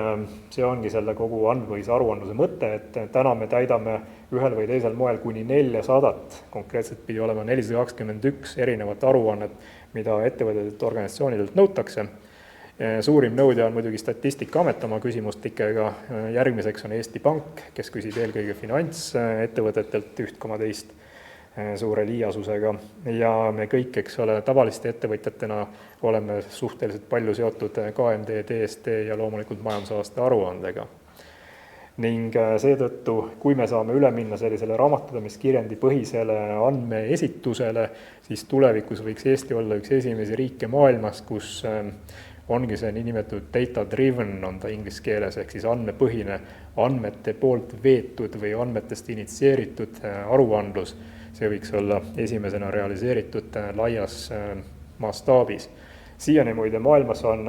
A: see ongi selle kogu andmepõhise aruandluse mõte, et täna me täidame ühel või teisel moel kuni 400, konkreetselt pidi olema 421 erinevat aruannet, mida ettevõtetelt organisatsioonidelt nõutakse. Suurim nõudja on muidugi Statistikaamet oma küsimustikega, järgmiseks on Eesti Pank, kes küsib eelkõige finantsettevõtetelt 1,2 suure liiasusega ja me kõik, eks ole, tavaliste ettevõtjatena oleme suhteliselt palju seotud KMD, DST ja loomulikult majandusaasta aruandega. Ning seetõttu, kui me saame üle minna sellisele raamatupidamiskirjendi põhisele andmeesitusele, siis tulevikus võiks Eesti olla üks esimesi riike maailmas, kus ongi see niinimetatud data-driven, on ta inglise keeles, ehk siis andmepõhine, andmete poolt veetud või andmetest initsieeritud aruandlus. See võiks olla esimesena realiseeritud laias mastaabis. Siiani muide maailmas on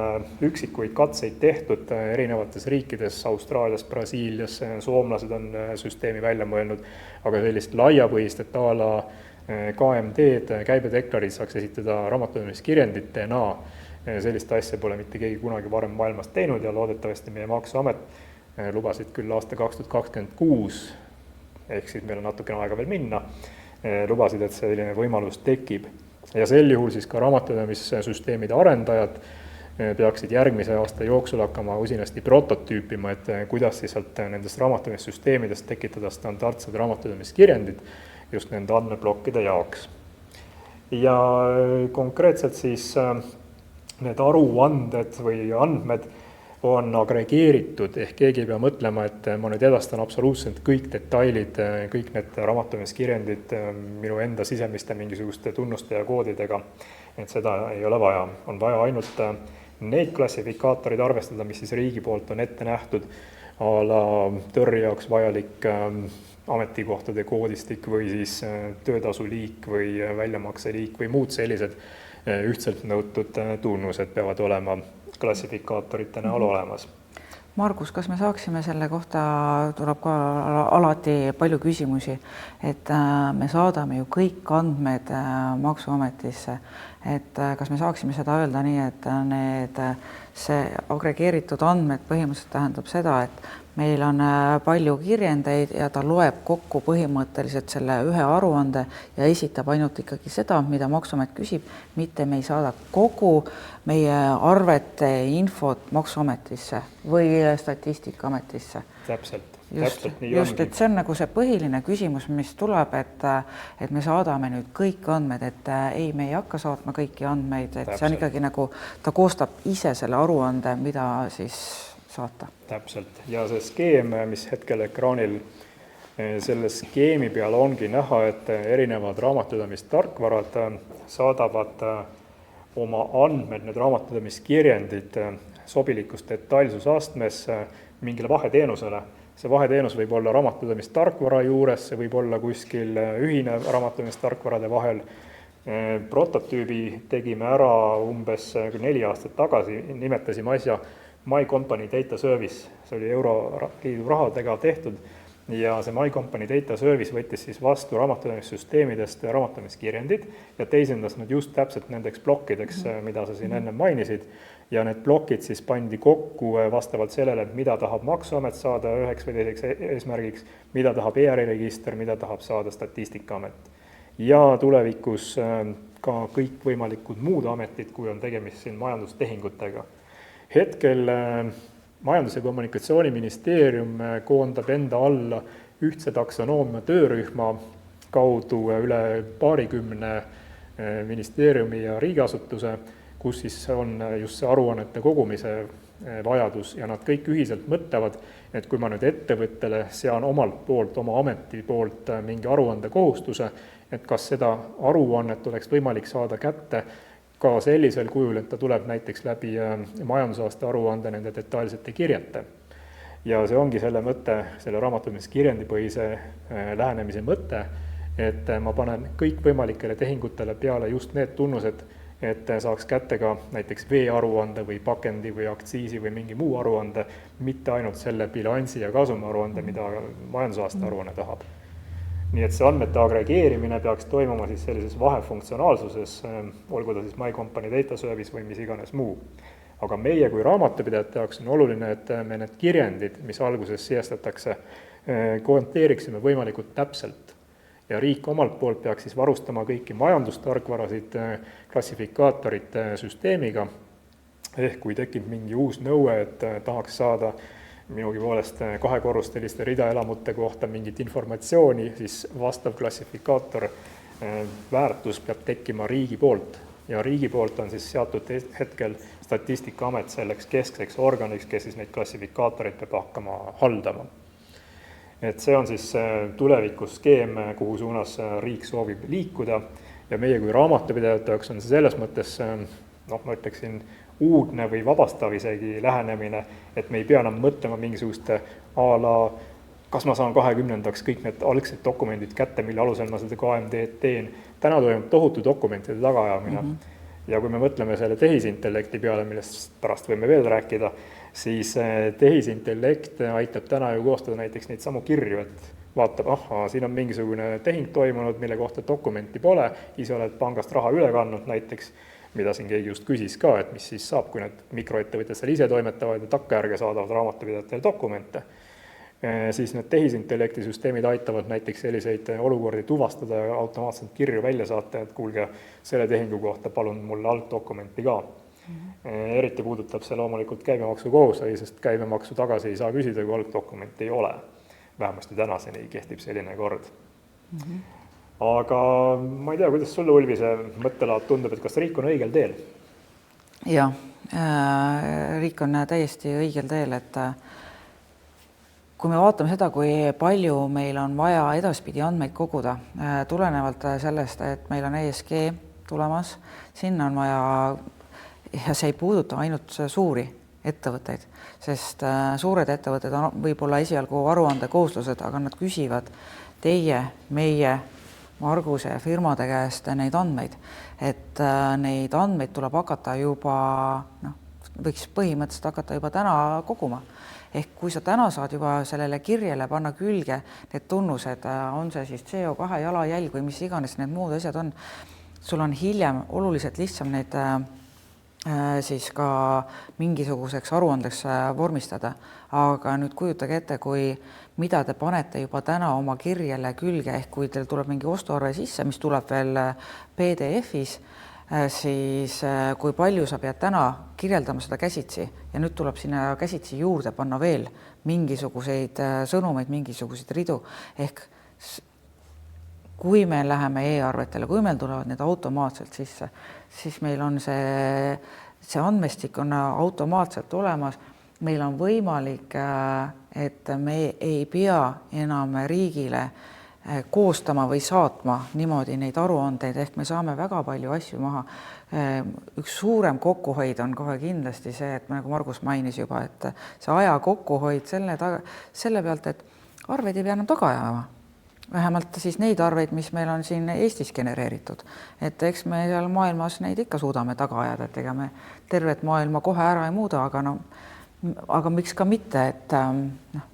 A: üksikuid katseid tehtud erinevates riikides, Austraalias, Brasiilias, soomlased on süsteemi välja mõelnud, aga sellist laiapõhist, et KMD-d, käibedeklarid saaks esitada raamatupidamiskirjenditena. Sellist asja pole mitte keegi kunagi varem maailmas teinud ja loodetavasti meie Maksuamet lubasid küll aasta 2026, ehk siis meil on natukene aega veel minna, lubasid, et selline võimalus tekib. Ja sel juhul siis ka raamatupidamissüsteemide arendajad peaksid järgmise aasta jooksul hakkama usinasti prototüüpima, et kuidas siis sealt nendest raamatupidamissüsteemidest tekitada standardsed raamatupidamiskirjendid just nende andmeplokkide jaoks. Ja konkreetselt siis need aruanded või andmed on agregeeritud, ehk keegi ei pea mõtlema, et ma nüüd edastan absoluutselt kõik detailid, kõik need raamatupidamiskirjendid minu enda sisemiste mingisuguste tunnuste ja koodidega, et seda ei ole vaja. On vaja ainult neid klassifikaatorid arvestada, mis siis riigi poolt on ette nähtud, a la tõrje jaoks vajalik ametikohtade koodistik või siis töötasu liik või väljamakse liik või muud sellised ühtselt nõutud tunnused peavad olema klassifikaatorite näol olemas.
B: Margus, kas me saaksime selle kohta, tuleb ka alati palju küsimusi, et me saadame ju kõik andmed Maksuametisse, et kas me saaksime seda öelda nii, et see agregeeritud andmed põhimõtteliselt tähendab seda, et meil on palju kirjendeid ja ta loeb kokku põhimõtteliselt selle ühe aruande ja esitab ainult ikkagi seda, mida Maksuamet küsib, mitte me ei saada kogu meie arvete infot Maksuametisse või Statistikaametisse.
A: Täpselt nii
B: just, et see on nagu see põhiline küsimus, mis tuleb, et me saadame nüüd kõik andmed, et ei, me ei hakka saatma kõiki andmeid, et see on ikkagi nagu, ta koostab ise selle aruande, mida siis saata.
A: Täpselt. Ja see skeem, mis hetkel ekraanil selle skeemi peal ongi näha, et erinevad raamatupidamistarkvarad saadavad oma andmed, need raamatupidamiskirjendid sobilikus detailsusastmes mingile vaheteenusele. See vaheteenus võib olla raamatupidamistarkvara juures, see võib olla kuskil ühine raamatupidamistarkvarade vahel. Prototüübi tegime ära umbes 4 aastat tagasi, nimetasime asja My Company Data Service, see oli Euroliidu rahadega tehtud ja see My Company Data Service võttis siis vastu raamatupidamissüsteemidest raamatupidamiskirjendid ja teisendas nad just täpselt nendeks plokkideks, mida sa siin enne mainisid ja need plokid siis pandi kokku vastavalt sellele, mida tahab Maksuamet saada üheks või teiseks eesmärgiks, mida tahab ERI-register, mida tahab saada Statistikaamet. Ja tulevikus ka kõik võimalikud muud ametid, kui on tegemist siin majandustehingutega. Hetkel Majandus- ja Kommunikatsiooniministeerium koondab enda alla ühtse taksonoomia töörühma kaudu üle 20 ministeeriumi ja riigiasutuse, kus siis on just see aruannete kogumise vajadus ja nad kõik ühiselt mõtlevad, et kui ma nüüd ettevõttele sean omalt poolt, oma ameti poolt mingi aruande kohustuse, et kas seda aruannet oleks võimalik saada kätte ka sellisel kujul, et ta tuleb näiteks läbi majandusaasta aruande nende detailsete kirjete. Ja see ongi selle mõte, selle raamatupidamiskirjendipõhise lähenemise mõte, et ma panen kõik võimalikele tehingutele peale just need tunnused, et saaks kätte ka näiteks veearuande või pakendi või aktsiisi või mingi muu aruande, mitte ainult selle bilansi ja kasumiaruande, mida majandusaasta aruanne tahab. Nii et see andmete agregeerimine peaks toimuma siis sellises vahefunktsionaalsuses, olgu ta siis My Company Data Service või mis iganes muu. Aga meie kui raamatupidajate jaoks on oluline, et me need kirjendid, mis alguses sijestatakse, konteeriksime võimalikult täpselt. Ja riik omalt poolt peaks siis varustama kõiki majandustarkvarasid klassifikaatorite süsteemiga. Ehk kui tekib mingi uus nõue, et tahaks saada minugi poolest 2-korrusteliste ridaelamute kohta mingit informatsiooni, siis vastav klassifikaator väärtus peab tekkima riigi poolt. Ja riigi poolt on siis seatud hetkel Statistikaamet selleks keskseks organiks, kes siis neid klassifikaatoreid peab hakkama haldama. Et see on siis tulevikuskeem, kuhu suunas riik soovib liikuda ja meie kui raamatupidajate jaoks on see selles mõttes, ma ütleksin, uudne või vabastav isegi lähenemine, et me ei pea enam mõtlema mingisuguste a la, kas ma saan 20-ndaks kõik need algsed dokumendid kätte, mille alusel ma seda KMD-d teen. Täna toimub tohutu dokumentide tagaajamine. Ja kui me mõtleme selle tehisintellekti peale, millest pärast võime veel rääkida, siis tehisintellekt aitab täna ju koostada näiteks neid samu kirju, et vaatab, siin on mingisugune tehing toimunud, mille kohta dokumenti pole, ise oled pangast raha üle kandnud näiteks, mida siin keegi just küsis ka, et mis siis saab, kui need mikroettevõtjad seal ise toimetavad ja takkajärge saadavad raamatupidajatele dokumente. Siis need tehisintellektisüsteemid aitavad näiteks selliseid olukordi tuvastada ja automaatselt kirju välja saata, et kuulge, selle tehingu kohta palun mulle algdokumenti ka. Eriti puudutab see loomulikult käibemaksukohustusi, sest käibemaksu tagasi ei saa küsida, kui algdokumenti ei ole. Vähemasti tänaseni kehtib selline kord. Aga ma ei tea, kuidas sulle, Ulvi, see mõttelaad tundub, et kas riik on õigel teel?
B: Jah, riik on täiesti õigel teel, et kui me vaatame seda, kui palju meil on vaja edaspidi andmeid koguda, tulenevalt sellest, et meil on ESG tulemas, sinna on vaja, ja see ei puuduta ainult suuri ettevõtteid, sest suured ettevõtted on võib-olla esialgu aruandekohustused, aga nad küsivad teie, meie, Marguse firmade käest neid andmeid, et neid andmeid tuleb hakata juba, võiks põhimõtteliselt hakata juba täna koguma. Ehk kui sa täna saad juba sellele kirjele panna külge need tunnused, on see siis CO2 jalajälg või mis iganes need muud asjad on, sul on hiljem oluliselt lihtsam neid siis ka mingisuguseks aruandeks vormistada. Aga nüüd kujutage ette, mida te panete juba täna oma kirjele külge, ehk kui teil tuleb mingi ostuarve sisse, mis tuleb veel PDF-is, siis kui palju sa pead täna kirjeldama seda käsitsi ja nüüd tuleb sinna käsitsi juurde panna veel mingisuguseid sõnumeid, mingisuguseid ridu. Ehk kui me läheme e-arvetele, kui meil tulevad need automaatselt sisse, siis meil on see andmestik on automaatselt olemas. Meil on võimalik, et me ei pea enam riigile koostama või saatma niimoodi neid aruandeid, ehk me saame väga palju asju maha. Üks suurem kokkuhoid on kohe kindlasti see, et nagu Margus mainis juba, et see aja kokkuhoid selle pealt, et arveid ei pea enam taga ajama. Vähemalt siis neid arveid, mis meil on siin Eestis genereeritud. Et eks me seal maailmas neid ikka suudame taga ajada, et ega me tervet maailma kohe ära ei muuda, aga miks ka mitte,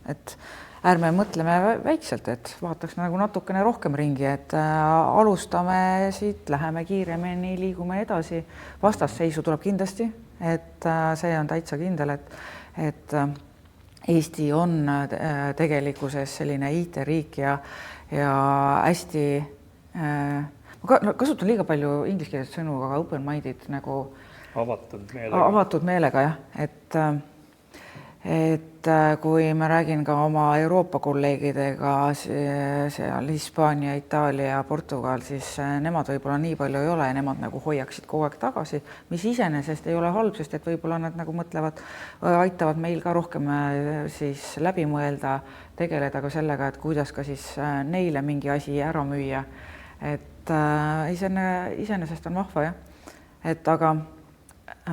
B: et ärme mõtleme väikselt, et vaataks nagu natukene rohkem ringi, et alustame siit, läheme kiiremini, liigume edasi. Vastasseisu tuleb kindlasti, et see on täitsa kindel, et Eesti on tegelikkuses selline IT-riik ja hästi, ma kasutan liiga palju ingliskeelset sõnu, aga open-minded nagu avatud meelega, jah, et kui ma räägin ka oma Euroopa kolleegidega seal Hispaania, Itaalia, Portugal, siis nemad võib-olla nii palju ei ole ja nemad nagu hoiaksid kogu aeg tagasi, mis iseenesest ei ole halb, sest et võib-olla nad nagu mõtlevad, aitavad meil ka rohkem siis läbi mõelda, tegeleda ka sellega, et kuidas ka siis neile mingi asi ära müüa. Et iseenesest on vahva, jah. Et aga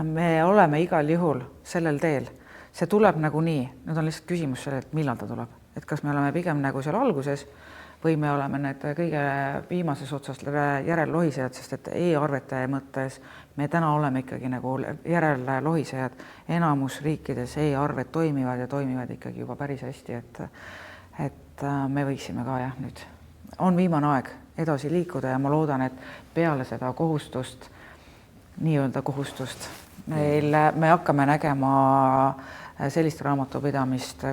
B: me oleme igal juhul sellel teel. See tuleb nagu nii, nüüd on lihtsalt küsimus selle, et millal ta tuleb. Et kas me oleme pigem nagu seal alguses või me oleme need kõige viimases otsas järellohisejad, sest et e-arvete mõttes me täna oleme ikkagi nagu järellohisejad. Enamus riikides e-arved toimivad ja toimivad ikkagi juba päris hästi, et me võiksime ka, jah, nüüd on viimane aeg edasi liikuda ja ma loodan, et peale seda kohustust, nii-öelda kohustust, me hakkame nägema sellist raamatupidamist,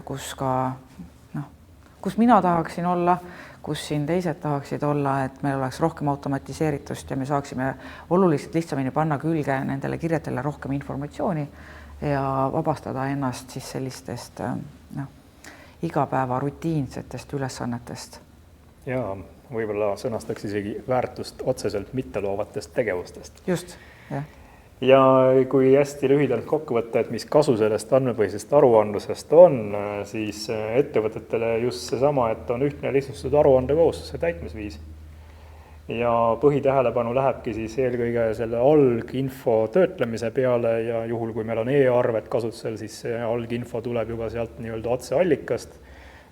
B: kus mina tahaksin olla, kus siin teised tahaksid olla, et meil oleks rohkem automatiseeritust ja me saaksime oluliselt lihtsamini panna külge nendele kirjadele rohkem informatsiooni ja vabastada ennast siis sellistest igapäeva rutiinsetest ülesannetest.
A: Ja võib-olla sõnastaks isegi väärtust otseselt mitteloovatest tegevustest.
B: Just, jah.
A: Ja kui hästi lühidalt kokku võtta, et mis kasu sellest andmepõhisest aruandlusest on, siis ettevõtetele just seesama, et on ühtne lihtsustatud aruandekohustuse täitmisviis. Ja põhitähelepanu lähebki siis eelkõige selle alginfo töötlemise peale ja juhul, kui meil on e-arved kasutusel, siis see alginfo tuleb juba sealt nii-öelda otseallikast.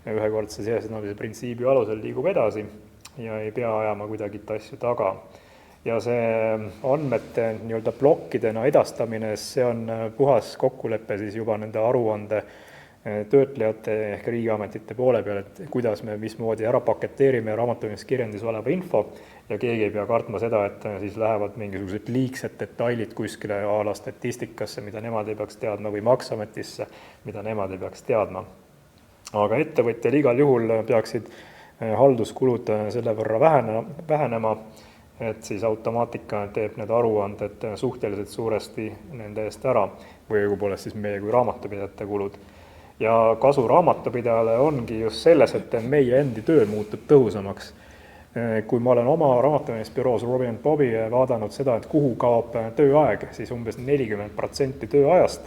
A: Ühekordse seesnamise printsiibi alusel liigub edasi ja ei pea ajama kuidagi asju taga. Ja see andmete nii-öelda plokkidena edastamine, see on puhas kokkulepe siis juba nende aruande töötlejate ehk riigiametite poole peal, et kuidas me mismoodi ära paketeerime raamatupidamiskirjandis oleva info ja keegi ei pea kartma seda, et siis lähevad mingisugused liigsed detailid kuskile a la statistikasse, mida nemad ei peaks teadma, või Maksametisse, mida nemad ei peaks teadma. Aga ettevõtjal igal juhul peaksid halduskulud selle võrra vähenema, et siis automaatika teeb need aruanded suhteliselt suuresti nende eest ära või õigupoolest siis meie kui raamatupidajate kulud. Ja kasu raamatupidajale ongi just selles, et meie endi töö muutub tõhusamaks. Kui ma olen oma raamatupidamisbüroos Robin & Bobby vaadanud seda, et kuhu kaob tööaeg, siis umbes 40% tööajast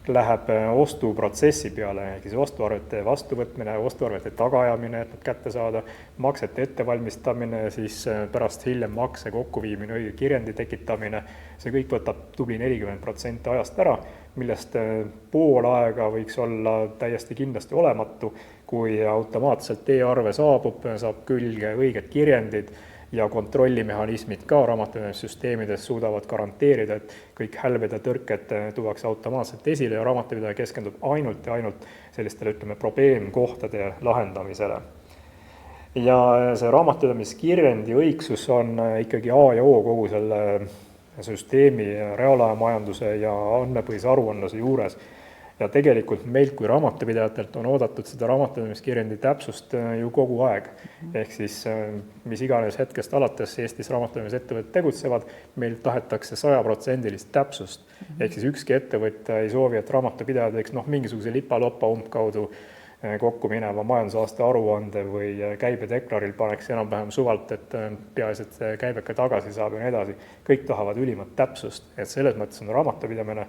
A: läheb ostuprotsessi peale, ehk siis ostuarvete vastuvõtmine, ostuarvete tagaajamine, et nad kätte saada, maksete ettevalmistamine, siis pärast hiljem makse kokkuviimine, õige kirjendi tekitamine, see kõik võtab tubli 40% ajast ära, millest pool aega võiks olla täiesti kindlasti olematu, kui automaatselt e-arve saabub, saab külge õiged kirjendid ja kontrollimehhanismid ka raamatupidamissüsteemides suudavad garanteerida, et kõik hälved ja tõrked tuuakse automaatselt esile ja raamatupidaja keskendub ainult ja ainult sellistele, probleemkohtade lahendamisele. Ja see raamatupidamiskirjendi õigsus on ikkagi A ja O kogu selle süsteemi reaalajamajanduse ja andmepõhise aruandluse juures. Ja tegelikult meilt kui raamatupidajatelt on oodatud seda raamatupidamiskirjendi täpsust ju kogu aeg. Ehk siis mis iganes hetkest alates Eestis raamatupidamisettevõtted tegutsevad, meil tahetakse 100% täpsust. Ehk siis ükski ettevõtja ei soovi, et raamatupidajad võiks mingisuguse lipa-loppa umbkaudu kokku mineva majandusaasta aruande või käibedeklaril paneks enam-vähem suvalt, et peaasi, et käibeka tagasi saab ja nii edasi. Kõik tahavad ülimat täpsust, et selles mõttes on raamatupidamine,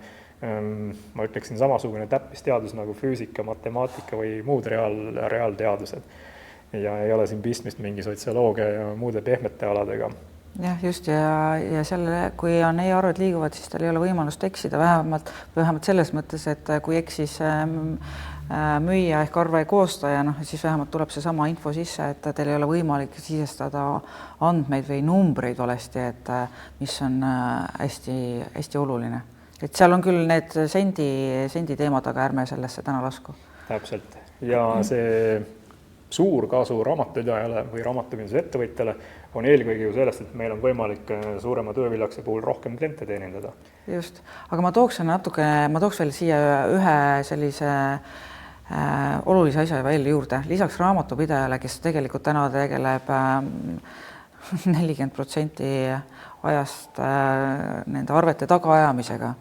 A: ma ütleksin samasugune täppisteadus nagu füüsika, matemaatika või muud reaalteadused. Ja ei ole siin pistmist mingi sotsioloogia ja muude pehmete aladega.
B: Jah, just ja selle, kui on e-arved liiguvad, siis tal ei ole võimalust eksida, vähemalt selles mõttes, et kui eksis müüja ehk arve koostaja, siis vähemalt tuleb see sama info sisse, et teil ei ole võimalik sisestada andmeid või numbreid valesti, et mis on hästi oluline. Et seal on küll need sendi teemad, aga ärme sellesse täna lasku.
A: Täpselt. Ja see suur kasu raamatupidajale või raamatupidamuse ettevõtjale on eelkõige ju sellest, et meil on võimalik suurema tööviljakuse puhul rohkem kliente teenindada.
B: Just, aga ma tooks veel siia ühe sellise olulise asja veel juurde. Lisaks raamatupidajale, kes tegelikult täna tegeleb 40% ajast nende arvete tagaajamisega,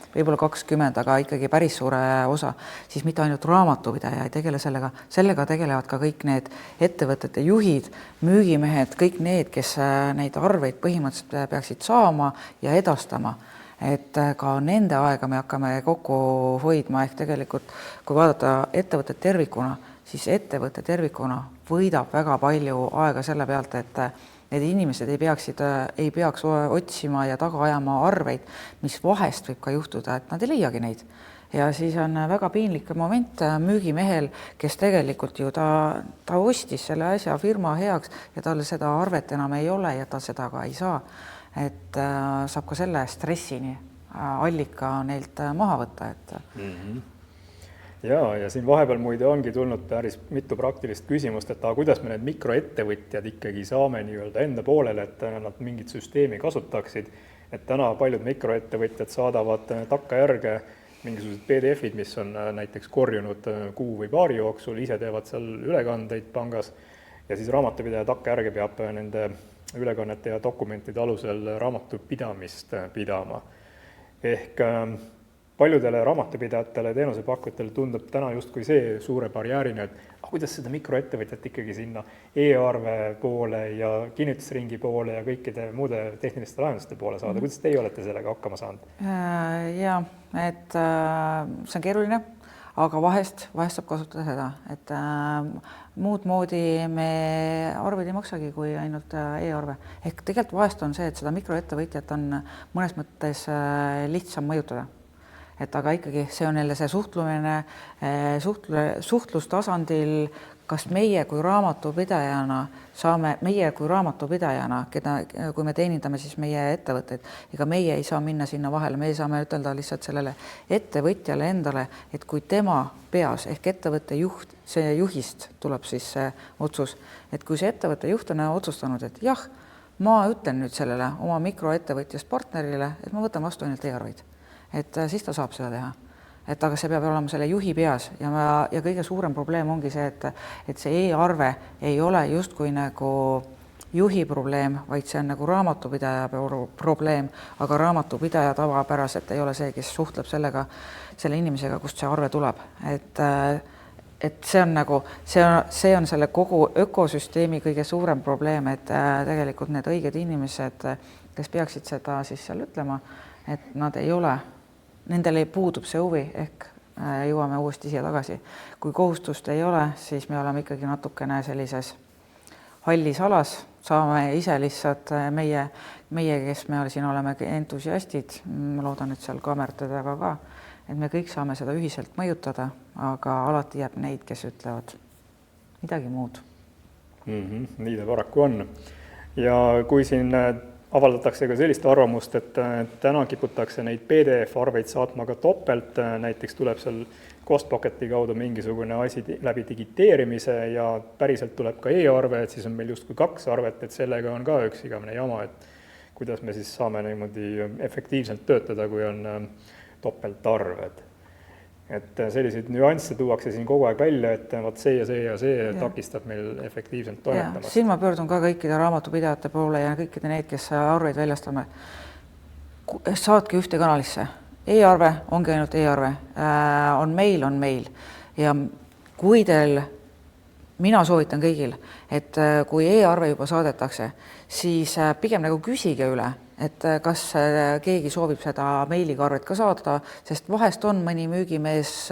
B: võib-olla 20, aga ikkagi päris suure osa, siis mitte ainult raamatupidaja ei tegele sellega tegelevad ka kõik need ettevõtete juhid, müügimehed, kõik need, kes neid arveid põhimõtteliselt peaksid saama ja edastama. Et ka nende aega me hakkame kokku hoidma, ehk tegelikult, kui vaadata ettevõtet tervikuna, siis ettevõte tervikuna võidab väga palju aega selle pealt, et need inimesed ei peaks otsima ja taga ajama arveid, mis vahest võib ka juhtuda, et nad ei leiagi neid. Ja siis on väga piinlik moment müügimehel, kes tegelikult ju ta ostis selle asja firma heaks ja tal seda arvet enam ei ole ja ta seda ka ei saa. Et saab ka selle stressini allika neilt maha võtta.
A: Ja siin vahepeal muide ongi tulnud päris mitu praktilist küsimust, et kuidas me need mikroettevõtjad ikkagi saame nii-öelda enda poolele, et nad mingit süsteemi kasutaksid. Et täna paljud mikroettevõtjad saadavad takkajärge mingisugused PDF-id, mis on näiteks korjunud kuu või paari jooksul, ise teevad seal ülekandeid pangas ja siis raamatupidaja takkajärge peab nende ülekannete ja dokumentide alusel raamatupidamist pidama. Ehk paljudele raamatupidajatele, teenusepakkujatele tundub täna justkui see suure barjäärina, et kuidas seda mikroettevõtjat ikkagi sinna e-arve poole ja kinnitusringi poole ja kõikide muude tehniliste lahenduste poole saada. Kuidas teie olete sellega hakkama saanud?
B: Ja, et see on keeruline, aga vahest saab kasutada seda, et muud moodi me arveid ei maksagi kui ainult e-arve. Ehk tegelikult vahest on see, et seda mikroettevõtjat on mõnes mõttes lihtsam mõjutada. et aga ikkagi see on jälle see suhtlemine, suhtlustasandil, kas meie kui raamatupidajana saame, kui me teenindame siis meie ettevõtteid, ega meie ei saa minna sinna vahele, me saame ütelda lihtsalt sellele ettevõtjale endale, et kui tema peas ehk ettevõtte juht, see juhist tuleb siis see otsus, et kui see ettevõtte juht on otsustanud, et jah, ma ütlen nüüd sellele oma mikroettevõtjast partnerile, et ma võtan vastu ainult e-arveid, et siis ta saab seda teha. Et aga see peab olema selle juhi peas ja kõige suurem probleem ongi see, et see e-arve ei ole justkui nagu juhi probleem, vaid see on nagu raamatupidaja probleem, aga raamatupidaja tavapäraselt ei ole see, kes suhtleb selle inimesega, kust see arve tuleb. Et see on nagu, see on selle kogu ökosüsteemi kõige suurem probleem, et tegelikult need õiged inimesed, kes peaksid seda siis seal ütlema, et nad ei ole, nendel ei puudub see huvi, ehk jõuame uuesti siia tagasi. Kui kohustust ei ole, siis me oleme ikkagi natukene sellises hallis alas, saame ise lihtsalt meie, kes me siin oleme entusiastid, ma loodan, et seal kaamerate taga ka, et me kõik saame seda ühiselt mõjutada, aga alati jääb neid, kes ütlevad midagi muud.
A: Nii ta paraku on. Ja kui siin avaldatakse ka sellist arvamust, et täna kiputakse neid PDF-arveid saatma ka topelt, näiteks tuleb seal Costpocketi kaudu mingisugune asi läbi digiteerimise ja päriselt tuleb ka e-arve, et siis on meil justkui 2 arvet, et sellega on ka üks igavene jama, et kuidas me siis saame niimoodi efektiivselt töötada, kui on topeltarved. Et selliseid nüansse tuuakse siin kogu aeg välja, et vaat see ja see ja see takistab meil efektiivselt toimetamast.
B: Siin ma pöördun ka kõikide raamatupidajate poole ja kõikide neid, kes arveid väljastame. Saatke ühte kanalisse. E-arve ongi ainult e-arve. On meil. Ja kui teil, mina soovitan kõigil, et kui e-arve juba saadetakse, siis pigem nagu küsige üle, et kas keegi soovib seda meiliga arvet ka saada, sest vahest on mõni müügimees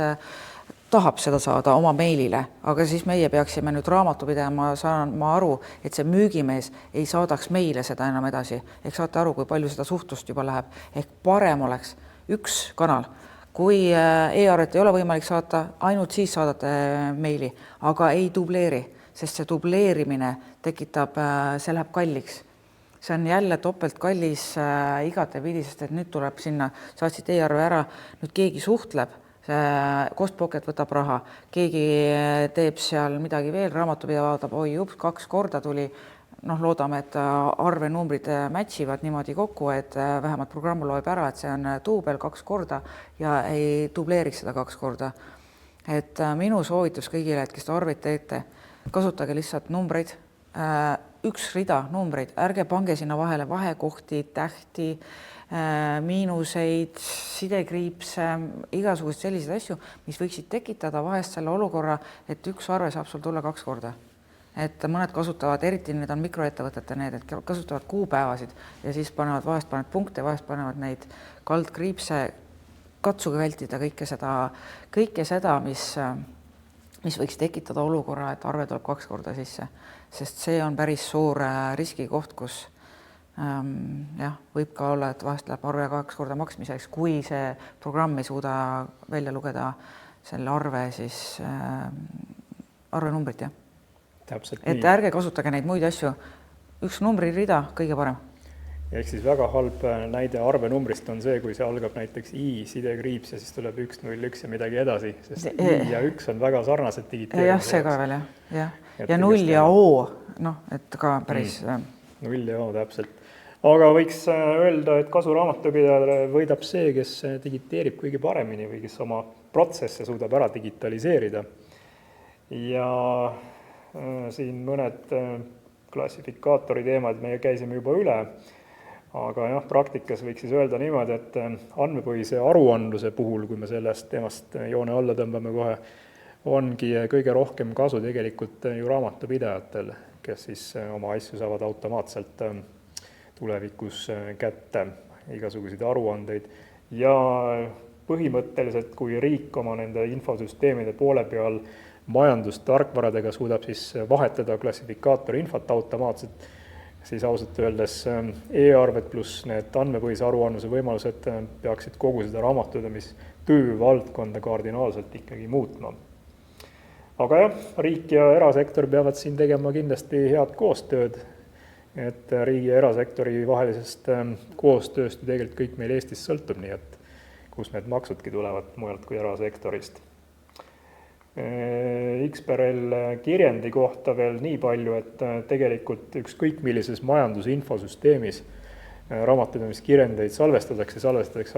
B: tahab seda saada oma meilile, aga siis meie peaksime nüüd raamatupidajama, saan ma aru, et see müügimees ei saadaks meile seda enam edasi. Ehk saate aru, kui palju seda suhtlust juba läheb. Ehk parem oleks üks kanal. Kui e-arvet ei ole võimalik saata, ainult siis saadate meili, aga ei dubleeri, sest see dubleerimine tekitab, see läheb kalliks. See on jälle topelt kallis igatepidi, sest et nüüd tuleb sinna, saatsid e-arve ära, nüüd keegi suhtleb, Costpocket võtab raha, keegi teeb seal midagi veel, raamatupidaja vaatab, oi jups, 2 korda tuli, loodame, et arvenumbrid matchivad niimoodi kokku, et vähemalt programm loeb ära, et see on duubel 2 korda ja ei dubleeriks seda 2 korda. Et minu soovitus kõigile, et kes arveid teete, kasutage lihtsalt numbreid, üks rida numbreid, ärge pange sinna vahele vahekohti, tähti, miinuseid, sidekriipse, igasugused sellised asju, mis võiksid tekitada vahest selle olukorra, et üks arve saab sul tulla 2 korda. Et mõned kasutavad, eriti need on mikroettevõtete need, et kasutavad kuupäevasid ja siis vahest panevad punkte, vahest panevad neid kaldkriipse, katsuge vältida kõike seda, mis võiks tekitada olukorra, et arve tuleb 2 korda sisse, sest see on päris suur riskikoht, kus võib ka olla, et vahest läheb arve 2 korda maksmiseks, kui see programm ei suuda välja lugeda selle arve numbrit. Et ärge kasutage neid muid asju. Üks numbririda, kõige parem.
A: Ehk siis väga halb näide arvenumbrist on see, kui see algab näiteks I, sidekriips ja siis tuleb 1, 0, 1 ja midagi edasi, sest I ja 1 on väga sarnased digiteerimise.
B: Jah, see ka veel, jah. Ja 0 ja O, et ka päris...
A: 0 ja O, täpselt. Aga võiks öelda, et kasu raamatupidajale võidab see, kes digiteerib kõige paremini või kes oma protsesse suudab ära digitaliseerida. Ja siin mõned klassifikaatori teemad meie käisime juba üle, aga praktikas võiks siis öelda niimoodi, et andmepõhise aruandluse puhul, kui me sellest teemast joone alla tõmbame kohe, ongi kõige rohkem kasu tegelikult ju raamatupidajatel, kes siis oma asju saavad automaatselt tulevikus kätte, igasuguseid aruandeid. Ja põhimõtteliselt, kui riik oma nende infosüsteemide poole peal majandustarkvaradega suudab siis vahetada klassifikaatori infot automaatselt, siis ausalt öeldes e-arved pluss need andmepõhise aruandluse võimalused peaksid kogu seda raamatupidamistöö valdkonda kardinaalselt ikkagi muutma. Aga jah, riik ja erasektor peavad siin tegema kindlasti head koostööd, et riigi ja erasektori vahelisest koostööst ju tegelikult kõik meil Eestis sõltub, nii et kus need maksudki tulevad mujalt kui erasektorist. XBRL kirjendi kohta veel nii palju, et tegelikult ükskõik millises majandusinfosüsteemis raamatupidamiskirjendeid salvestatakse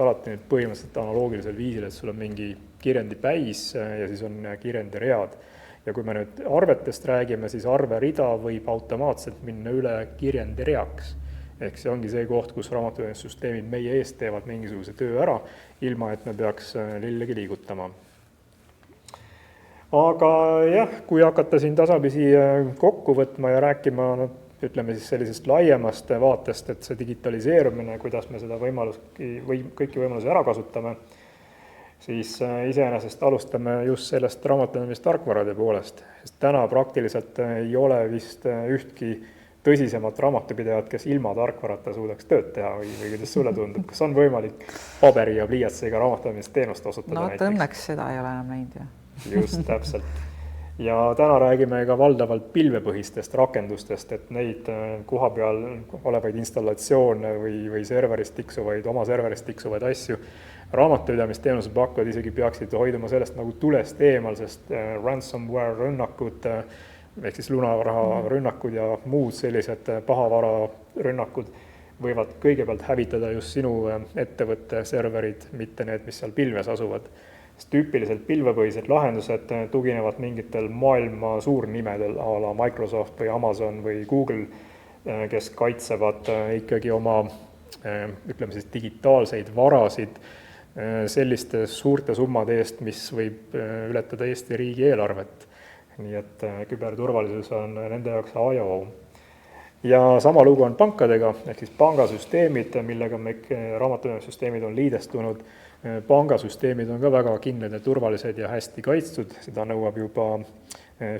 A: alati nüüd põhimõtteliselt analoogilisel viisil, et sul on mingi kirjendipäis ja siis on kirjendiread. Ja kui me nüüd arvetest räägime, siis arverida võib automaatselt minna üle kirjendireaks. Ehk see ongi see koht, kus raamatupidamissüsteemid meie eest teevad mingisuguse töö ära, ilma et me peaks lillegi liigutama. Aga jah, kui hakata siin tasapisi kokku võtma ja rääkima, ütleme siis sellisest laiemast vaatest, et see digitaliseerumine, kuidas me seda kõiki võimalusi ära kasutame, siis iseenesest alustame just sellest raamatupidamistarkvarade poolest, sest täna praktiliselt ei ole vist ühtki tõsisemat raamatupidajat, kes ilma tarkvarata suudaks tööd teha või kuidas sulle tundub, kas on võimalik paberi ja pliiatsiga raamatupidamisteenust osutada näiteks?
B: Õnneks seda ei ole enam näinud, jah.
A: Just, täpselt. Ja täna räägime ka valdavalt pilvepõhistest rakendustest, et neid koha peal olevaid installatsioone või serverist tiksuvaid, oma serverist tiksuvaid asju raamatupidamisteenuse pakkujad isegi peaksid hoiduma sellest nagu tulest eemal, sest ransomware rünnakud, ehk siis lunaraha rünnakud ja muud sellised pahavara rünnakud võivad kõigepealt hävitada just sinu ettevõtte serverid, mitte need, mis seal pilves asuvad. Tüüpiliselt pilvepõhised lahendused tuginevad mingitel maailma suurnimedel a la Microsoft või Amazon või Google, kes kaitsevad ikkagi oma, ütleme siis, digitaalseid varasid selliste suurte summade eest, mis võib ületada Eesti riigi eelarvet. Nii et küberturvalisus on nende jaoks A ja O. Ja sama lugu on pankadega, ehk siis pangasüsteemid, millega me raamatupidamissüsteemid on liidestunud. Pangasüsteemid on ka väga kindlad ja turvalised ja hästi kaitstud, seda nõuab juba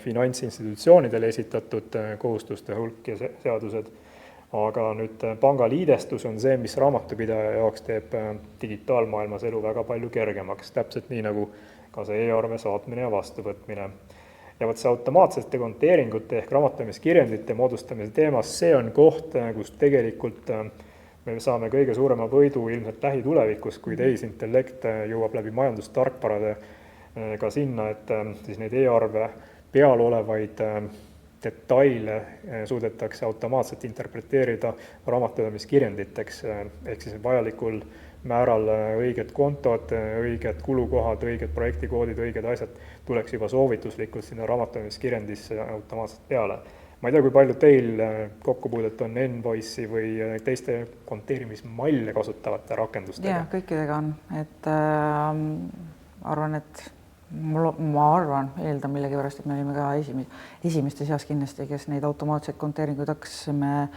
A: finantsinstitutsioonidele esitatud kohustuste hulk ja seadused. Aga nüüd pangaliidestus on see, mis raamatupidaja jaoks teeb digitaalmaailmas elu väga palju kergemaks, täpselt nii nagu ka see e-arve saatmine ja vastuvõtmine. Ja võt see automaatsete konteeringute ehk raamatupidamiskirjendite moodustamise teemas, see on koht, kus tegelikult me saame kõige suurema võidu ilmselt lähitulevikus, kui tehisintellekt jõuab läbi majandustarkvarade ka sinna, et siis neid e-arve peal olevaid detaile suudetakse automaatselt interpreteerida raamatupidamiskirjenditeks, ehk siis vajalikul määral õiged kontod, õiged kulukohad, õiged projektikoodid, õiged asjad tuleks juba soovituslikult sinna raamatupidamiskirjendisse automaatselt peale. Ma ei tea, kui palju teil kokkupuudet on Envoice'i või teiste konteerimismalle kasutavate rakendustega?
B: Jah, kõikidega on, et arvan, et ma eeldan millegipärast, et me olime ka esimeste seas kindlasti, kes neid automaatseid konteeringuid hakkasime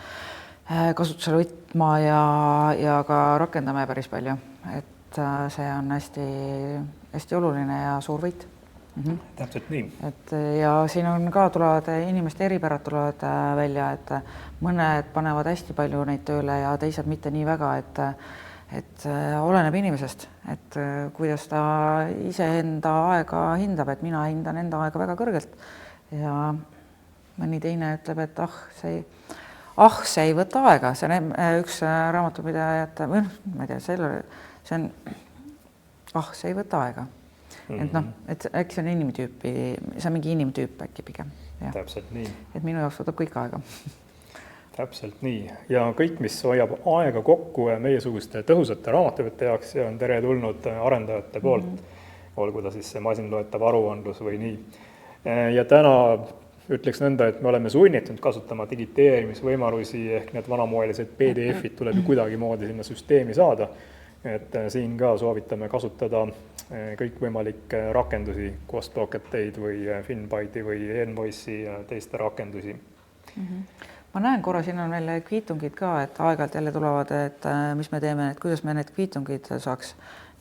B: kasutusele võtma ja ka rakendame päris palju, et see on hästi oluline ja suur võit.
A: Täpselt nii.
B: Et ja siin on ka tulevad inimeste eripärad tulevad välja, et mõned panevad hästi palju neid tööle ja teised mitte nii väga, et oleneb inimesest, et kuidas ta iseenda aega hindab, et mina hindan enda aega väga kõrgelt ja mõni teine ütleb, et see ei võta aega, see on üks raamatupidajate, või ma ei tea, see ei võta aega. Et et äkki see on inimtüüpi, see on mingi inimtüüp äkki pigem. Ja.
A: Täpselt nii.
B: Et minu jaoks võtab kõik aega.
A: Täpselt nii. Ja kõik, mis hoiab aega kokku meiesuguste tõhusate raamatupidajate jaoks, see on tere tulnud arendajate poolt, olgu ta siis see masinloetav aruandlus või nii. Ja täna ütleks nõnda, et me oleme sunnitud kasutama digiteerimisvõimalusi ehk need vanamoelised PDF-id tuleb ju kuidagimoodi sinna süsteemi saada. Et siin ka soovitame kasutada kõikvõimalikke rakendusi, Costbocketeid või Finbyte'i või Envoice'i ja teiste rakendusi.
B: Ma näen korra, siin on veel kviitungid ka, et aeg-ajalt jälle tulevad, et mis me teeme, et kuidas me need kviitungid saaks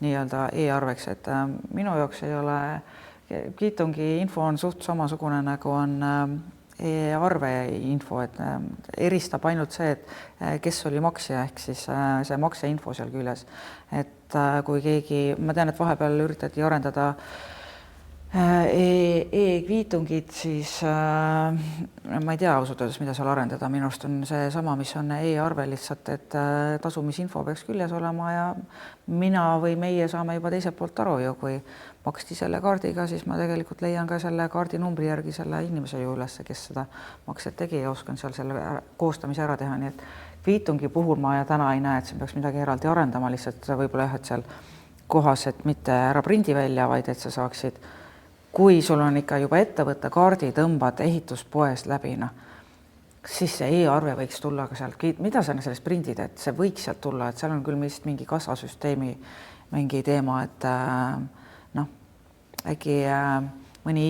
B: nii-öelda e-arveks, et minu jaoks ei ole, kviitungi info on suht samasugune nagu on arveinfo, et eristab ainult see, et kes oli maksja, ehk siis see makseinfo seal küljes. Et kui keegi, ma tean, et vahepeal üritati arendada e-kviitungid, siis ma ei tea ausalt öeldes, mida seal arendada, minu arust on see sama, mis on e-arve lihtsalt, et tasumisinfo peaks küljes olema ja mina või meie saame juba teiselt poolt aru ju, kui maksti selle kaardiga, siis ma tegelikult leian ka selle kaardinumbri järgi selle inimese ju üles, kes seda makset tegi ja oskan seal selle koostamise ära teha, nii et kviitungi puhul ma täna ei näe, et siin peaks midagi eraldi arendama, lihtsalt võib-olla jah, et seal kohas, et mitte ära prindi välja, vaid et sa saaksid, kui sul on ikka juba ettevõtte kaardi, tõmbad ehituspoes läbi, siis see e-arve võiks tulla ka sealt, mida sa sellest prindid, et see võiks sealt tulla, et seal on küll vist mingi kassasüsteemi mingi teema, et äkki mõni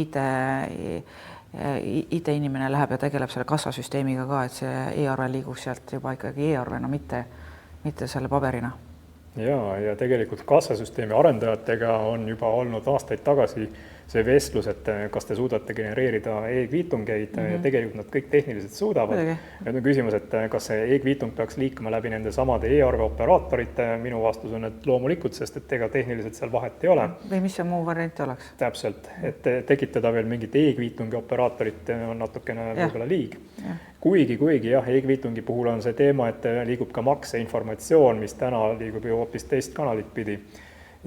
B: IT-inimene läheb ja tegeleb selle kassasüsteemiga ka, et see e-arve liiguks sealt juba ikkagi e-arvena, mitte selle paberina.
A: Ja tegelikult kassasüsteemi arendajatega on juba olnud aastaid tagasi see vestlus, et kas te suudate genereerida e-kviitungeid ja tegelikult nad kõik tehniliselt suudavad. Nüüd on küsimus, et kas see e-kviitung peaks liikuma läbi nende samade e-arve operaatorite. Minu vastus on, et loomulikult, sest et ega tehniliselt seal vahet ei ole.
B: Või mis see muu variant oleks?
A: Täpselt, et tekitada veel mingit e-kviitungi operaatorit on natukene võib-olla liig. Kuigi jah, e-kviitungi puhul on see teema, et liigub ka makseinformatsioon, mis täna liigub ju hoopis teist kanalit pidi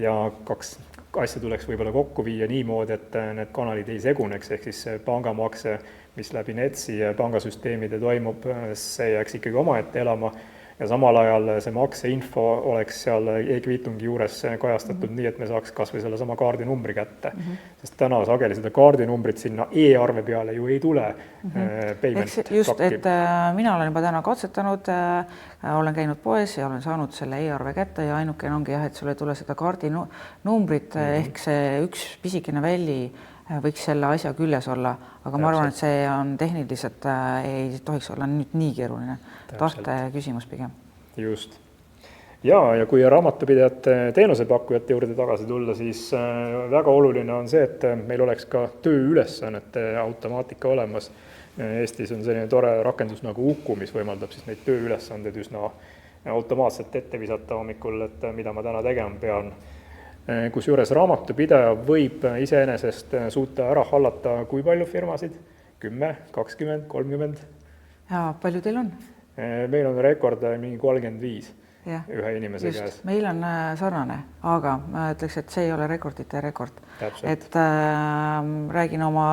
A: ja kaks asja tuleks võib-olla kokku viia niimoodi, et need kanalid ei seguneks, ehk siis pangamakse, mis läbi NETS-i pangasüsteemide toimub, see jääks ikkagi omaette elama ja samal ajal see makseinfo oleks seal e-kviitungi juures kajastatud nii, et me saaks kas või selle sama kaardinumbri kätte. Sest täna sageli seda kaardinumbrit sinna e-arve peale ju ei tule.
B: Just, et mina olen juba täna katsetanud, olen käinud poes ja olen saanud selle e-arve kätte ja ainukene ongi jah, et sul ei tule seda kaardinumbrit ehk see üks pisikene väli võiks selle asja küljes olla, aga ma arvan, et see on tehniliselt ei tohiks olla nüüd nii keeruline. Tahte küsimus pigem.
A: Just. Ja kui raamatupidajate teenusepakkujate juurde tagasi tulla, siis väga oluline on see, et meil oleks ka tööülesannete automaatika olemas. Eestis on selline tore rakendus nagu Uku, mis võimaldab siis neid tööülesandeid üsna automaatselt ette visata hommikul, et mida ma täna tegema pean. Kusjuures raamatupidaja võib iseenesest suuta ära hallata kui palju firmasid? 10, 20, 30?
B: Ja palju teil on?
A: Meil on rekord mingi 35 ühe inimese käes.
B: Meil on sarnane, aga ma ütleks, et see ei ole rekordite rekord.
A: Täpselt.
B: Et räägin oma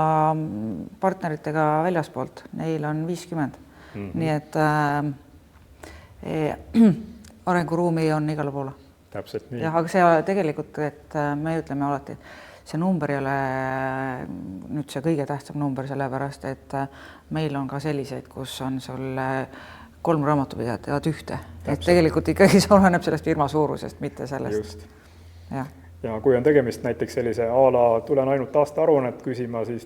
B: partneritega väljaspoolt, neil on 50. Nii et arenguruumi on igale poole.
A: Täpselt nii.
B: Jah, aga see tegelikult, et me ütleme alati, see number ei ole nüüd see kõige tähtsam number, sellepärast, et meil on ka selliseid, kus on sul 3 raamatupidajat ja ühte. Et tegelikult ikkagi see oleneb sellest firma suurusest, mitte sellest.
A: Just.
B: Ja
A: kui on tegemist näiteks sellise ala, tulen ainult aastaaruannet küsima, siis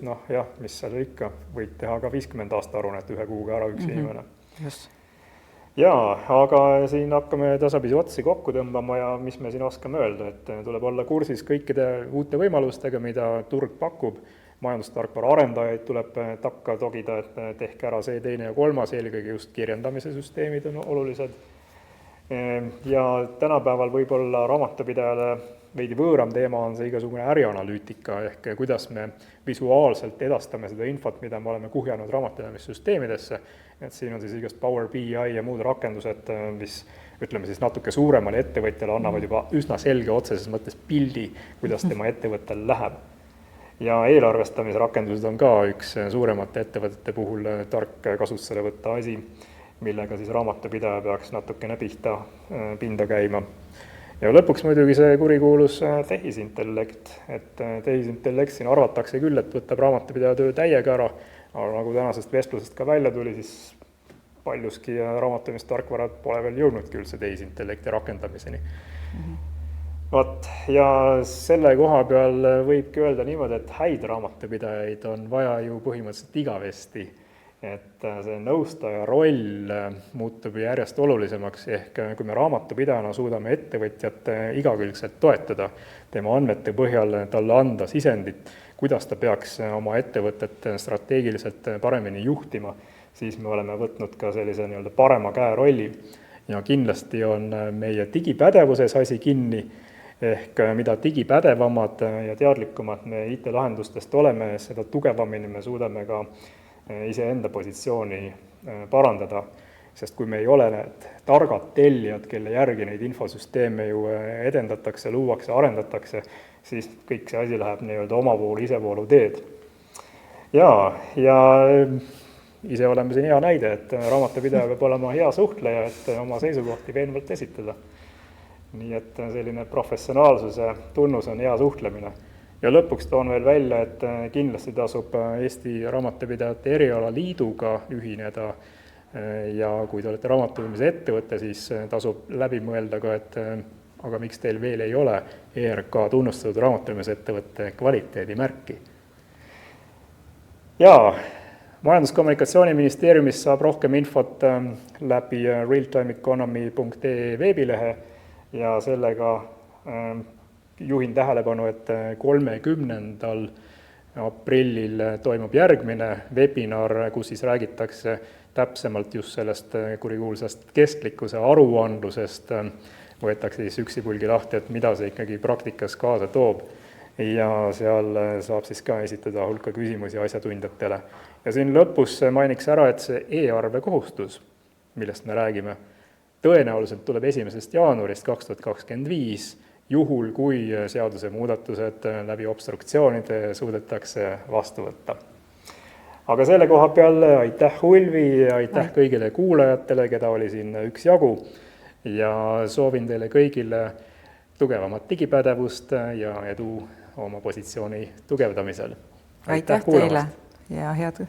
A: mis seal ikka, võid teha ka 50 aastaaruannet ühe kuuga ära üks inimene.
B: Just.
A: Aga siin hakkame tasapisi otsi kokku tõmbama ja mis me siin oskame öelda, et tuleb olla kursis kõikide uute võimalustega, mida turg pakub. Majandustarkvara arendajaid tuleb takka togida, et tehke ära see, teine ja kolmas, eelkõige just kirjandamise süsteemid on olulised. Ja tänapäeval võib-olla raamatupidajale veidi võõram teema on see igasugune ärianalüütika ehk kuidas me visuaalselt edastame seda infot, mida me oleme kuhjanud raamatupidamissüsteemidesse. Et siin on siis igast Power BI ja muud rakendused, mis ütleme siis natuke suuremale ettevõtjale annavad juba üsna selge otseses mõttes pildi, kuidas tema ettevõttel läheb. Ja eelarvestamisrakendused on ka üks suuremate ettevõtete puhul tark kasutusele võtta asi, millega siis raamatupidaja peaks natukene pinda käima. Ja lõpuks muidugi see kurikuulus tehisintellekt, et tehisintellekt siin arvatakse küll, et võtab raamatupidaja töö täiega ära, aga nagu tänasest vestlusest ka välja tuli, siis paljuski raamatupidamistarkvarad pole veel jõudnudki üldse tehisintellekti rakendamiseni. Ja selle koha peal võibki öelda niimoodi, et häid raamatupidajaid on vaja ju põhimõtteliselt igavesti. Et see nõustaja roll muutub järjest olulisemaks, ehk kui me raamatupidajana suudame ettevõtjat igakülgselt toetada, tema andmete põhjal talle anda sisendit, kuidas ta peaks oma ettevõtet strateegiliselt paremini juhtima, siis me oleme võtnud ka sellise nii-öelda parema käe rolli. Ja kindlasti on meie digipädevuses asi kinni, ehk mida digipädevamad ja teadlikumad me IT-lahendustest oleme, seda tugevamini me suudame ka iseenda positsiooni parandada. Sest kui me ei ole need targad tellijad, kelle järgi neid infosüsteeme ju edendatakse, luuakse, arendatakse, siis kõik see asi läheb nii-öelda omavoolu, isevoolu teed. Ja ise oleme siin hea näide, et raamatupidaja peab olema hea suhtleja, et oma seisukohti veenvalt esitada. Nii et selline professionaalsuse tunnus on hea suhtlemine. Ja lõpuks toon veel välja, et kindlasti tasub Eesti Raamatupidajate Erialaliiduga ühineda ja kui te olete raamatupidamise ettevõte, siis tasub läbi mõelda ka, et aga miks teil veel ei ole ERK tunnustatud raamatupidamise ettevõtte kvaliteedimärki. Ja Majandus-Kommunikatsiooniministeeriumis saab rohkem infot läbi realtimeeconomy.ee veebilehe ja sellega juhin tähelepanu, et 30. aprillil toimub järgmine webinar, kus siis räägitakse täpsemalt just sellest kurikuulsast kestlikkuse aruandlusest, võetakse siis üksipulgi lahti, et mida see ikkagi praktikas kaasa toob. Ja seal saab siis ka esitada hulka küsimusi asjatundjatele. Ja siin lõpus mainiks ära, et see e-arve kohustus, millest me räägime, tõenäoliselt tuleb 1. jaanuarist 2025, juhul kui seaduse muudatused läbi obstruktsioonide suudetakse vastu võtta. Aga selle koha peal aitäh Ulvi ja aitäh kõigile kuulajatele, keda oli siin üksjagu ja soovin teile kõigile tugevamat digipädevust ja edu oma positsiooni tugevdamisel.
B: Aitäh teile ja head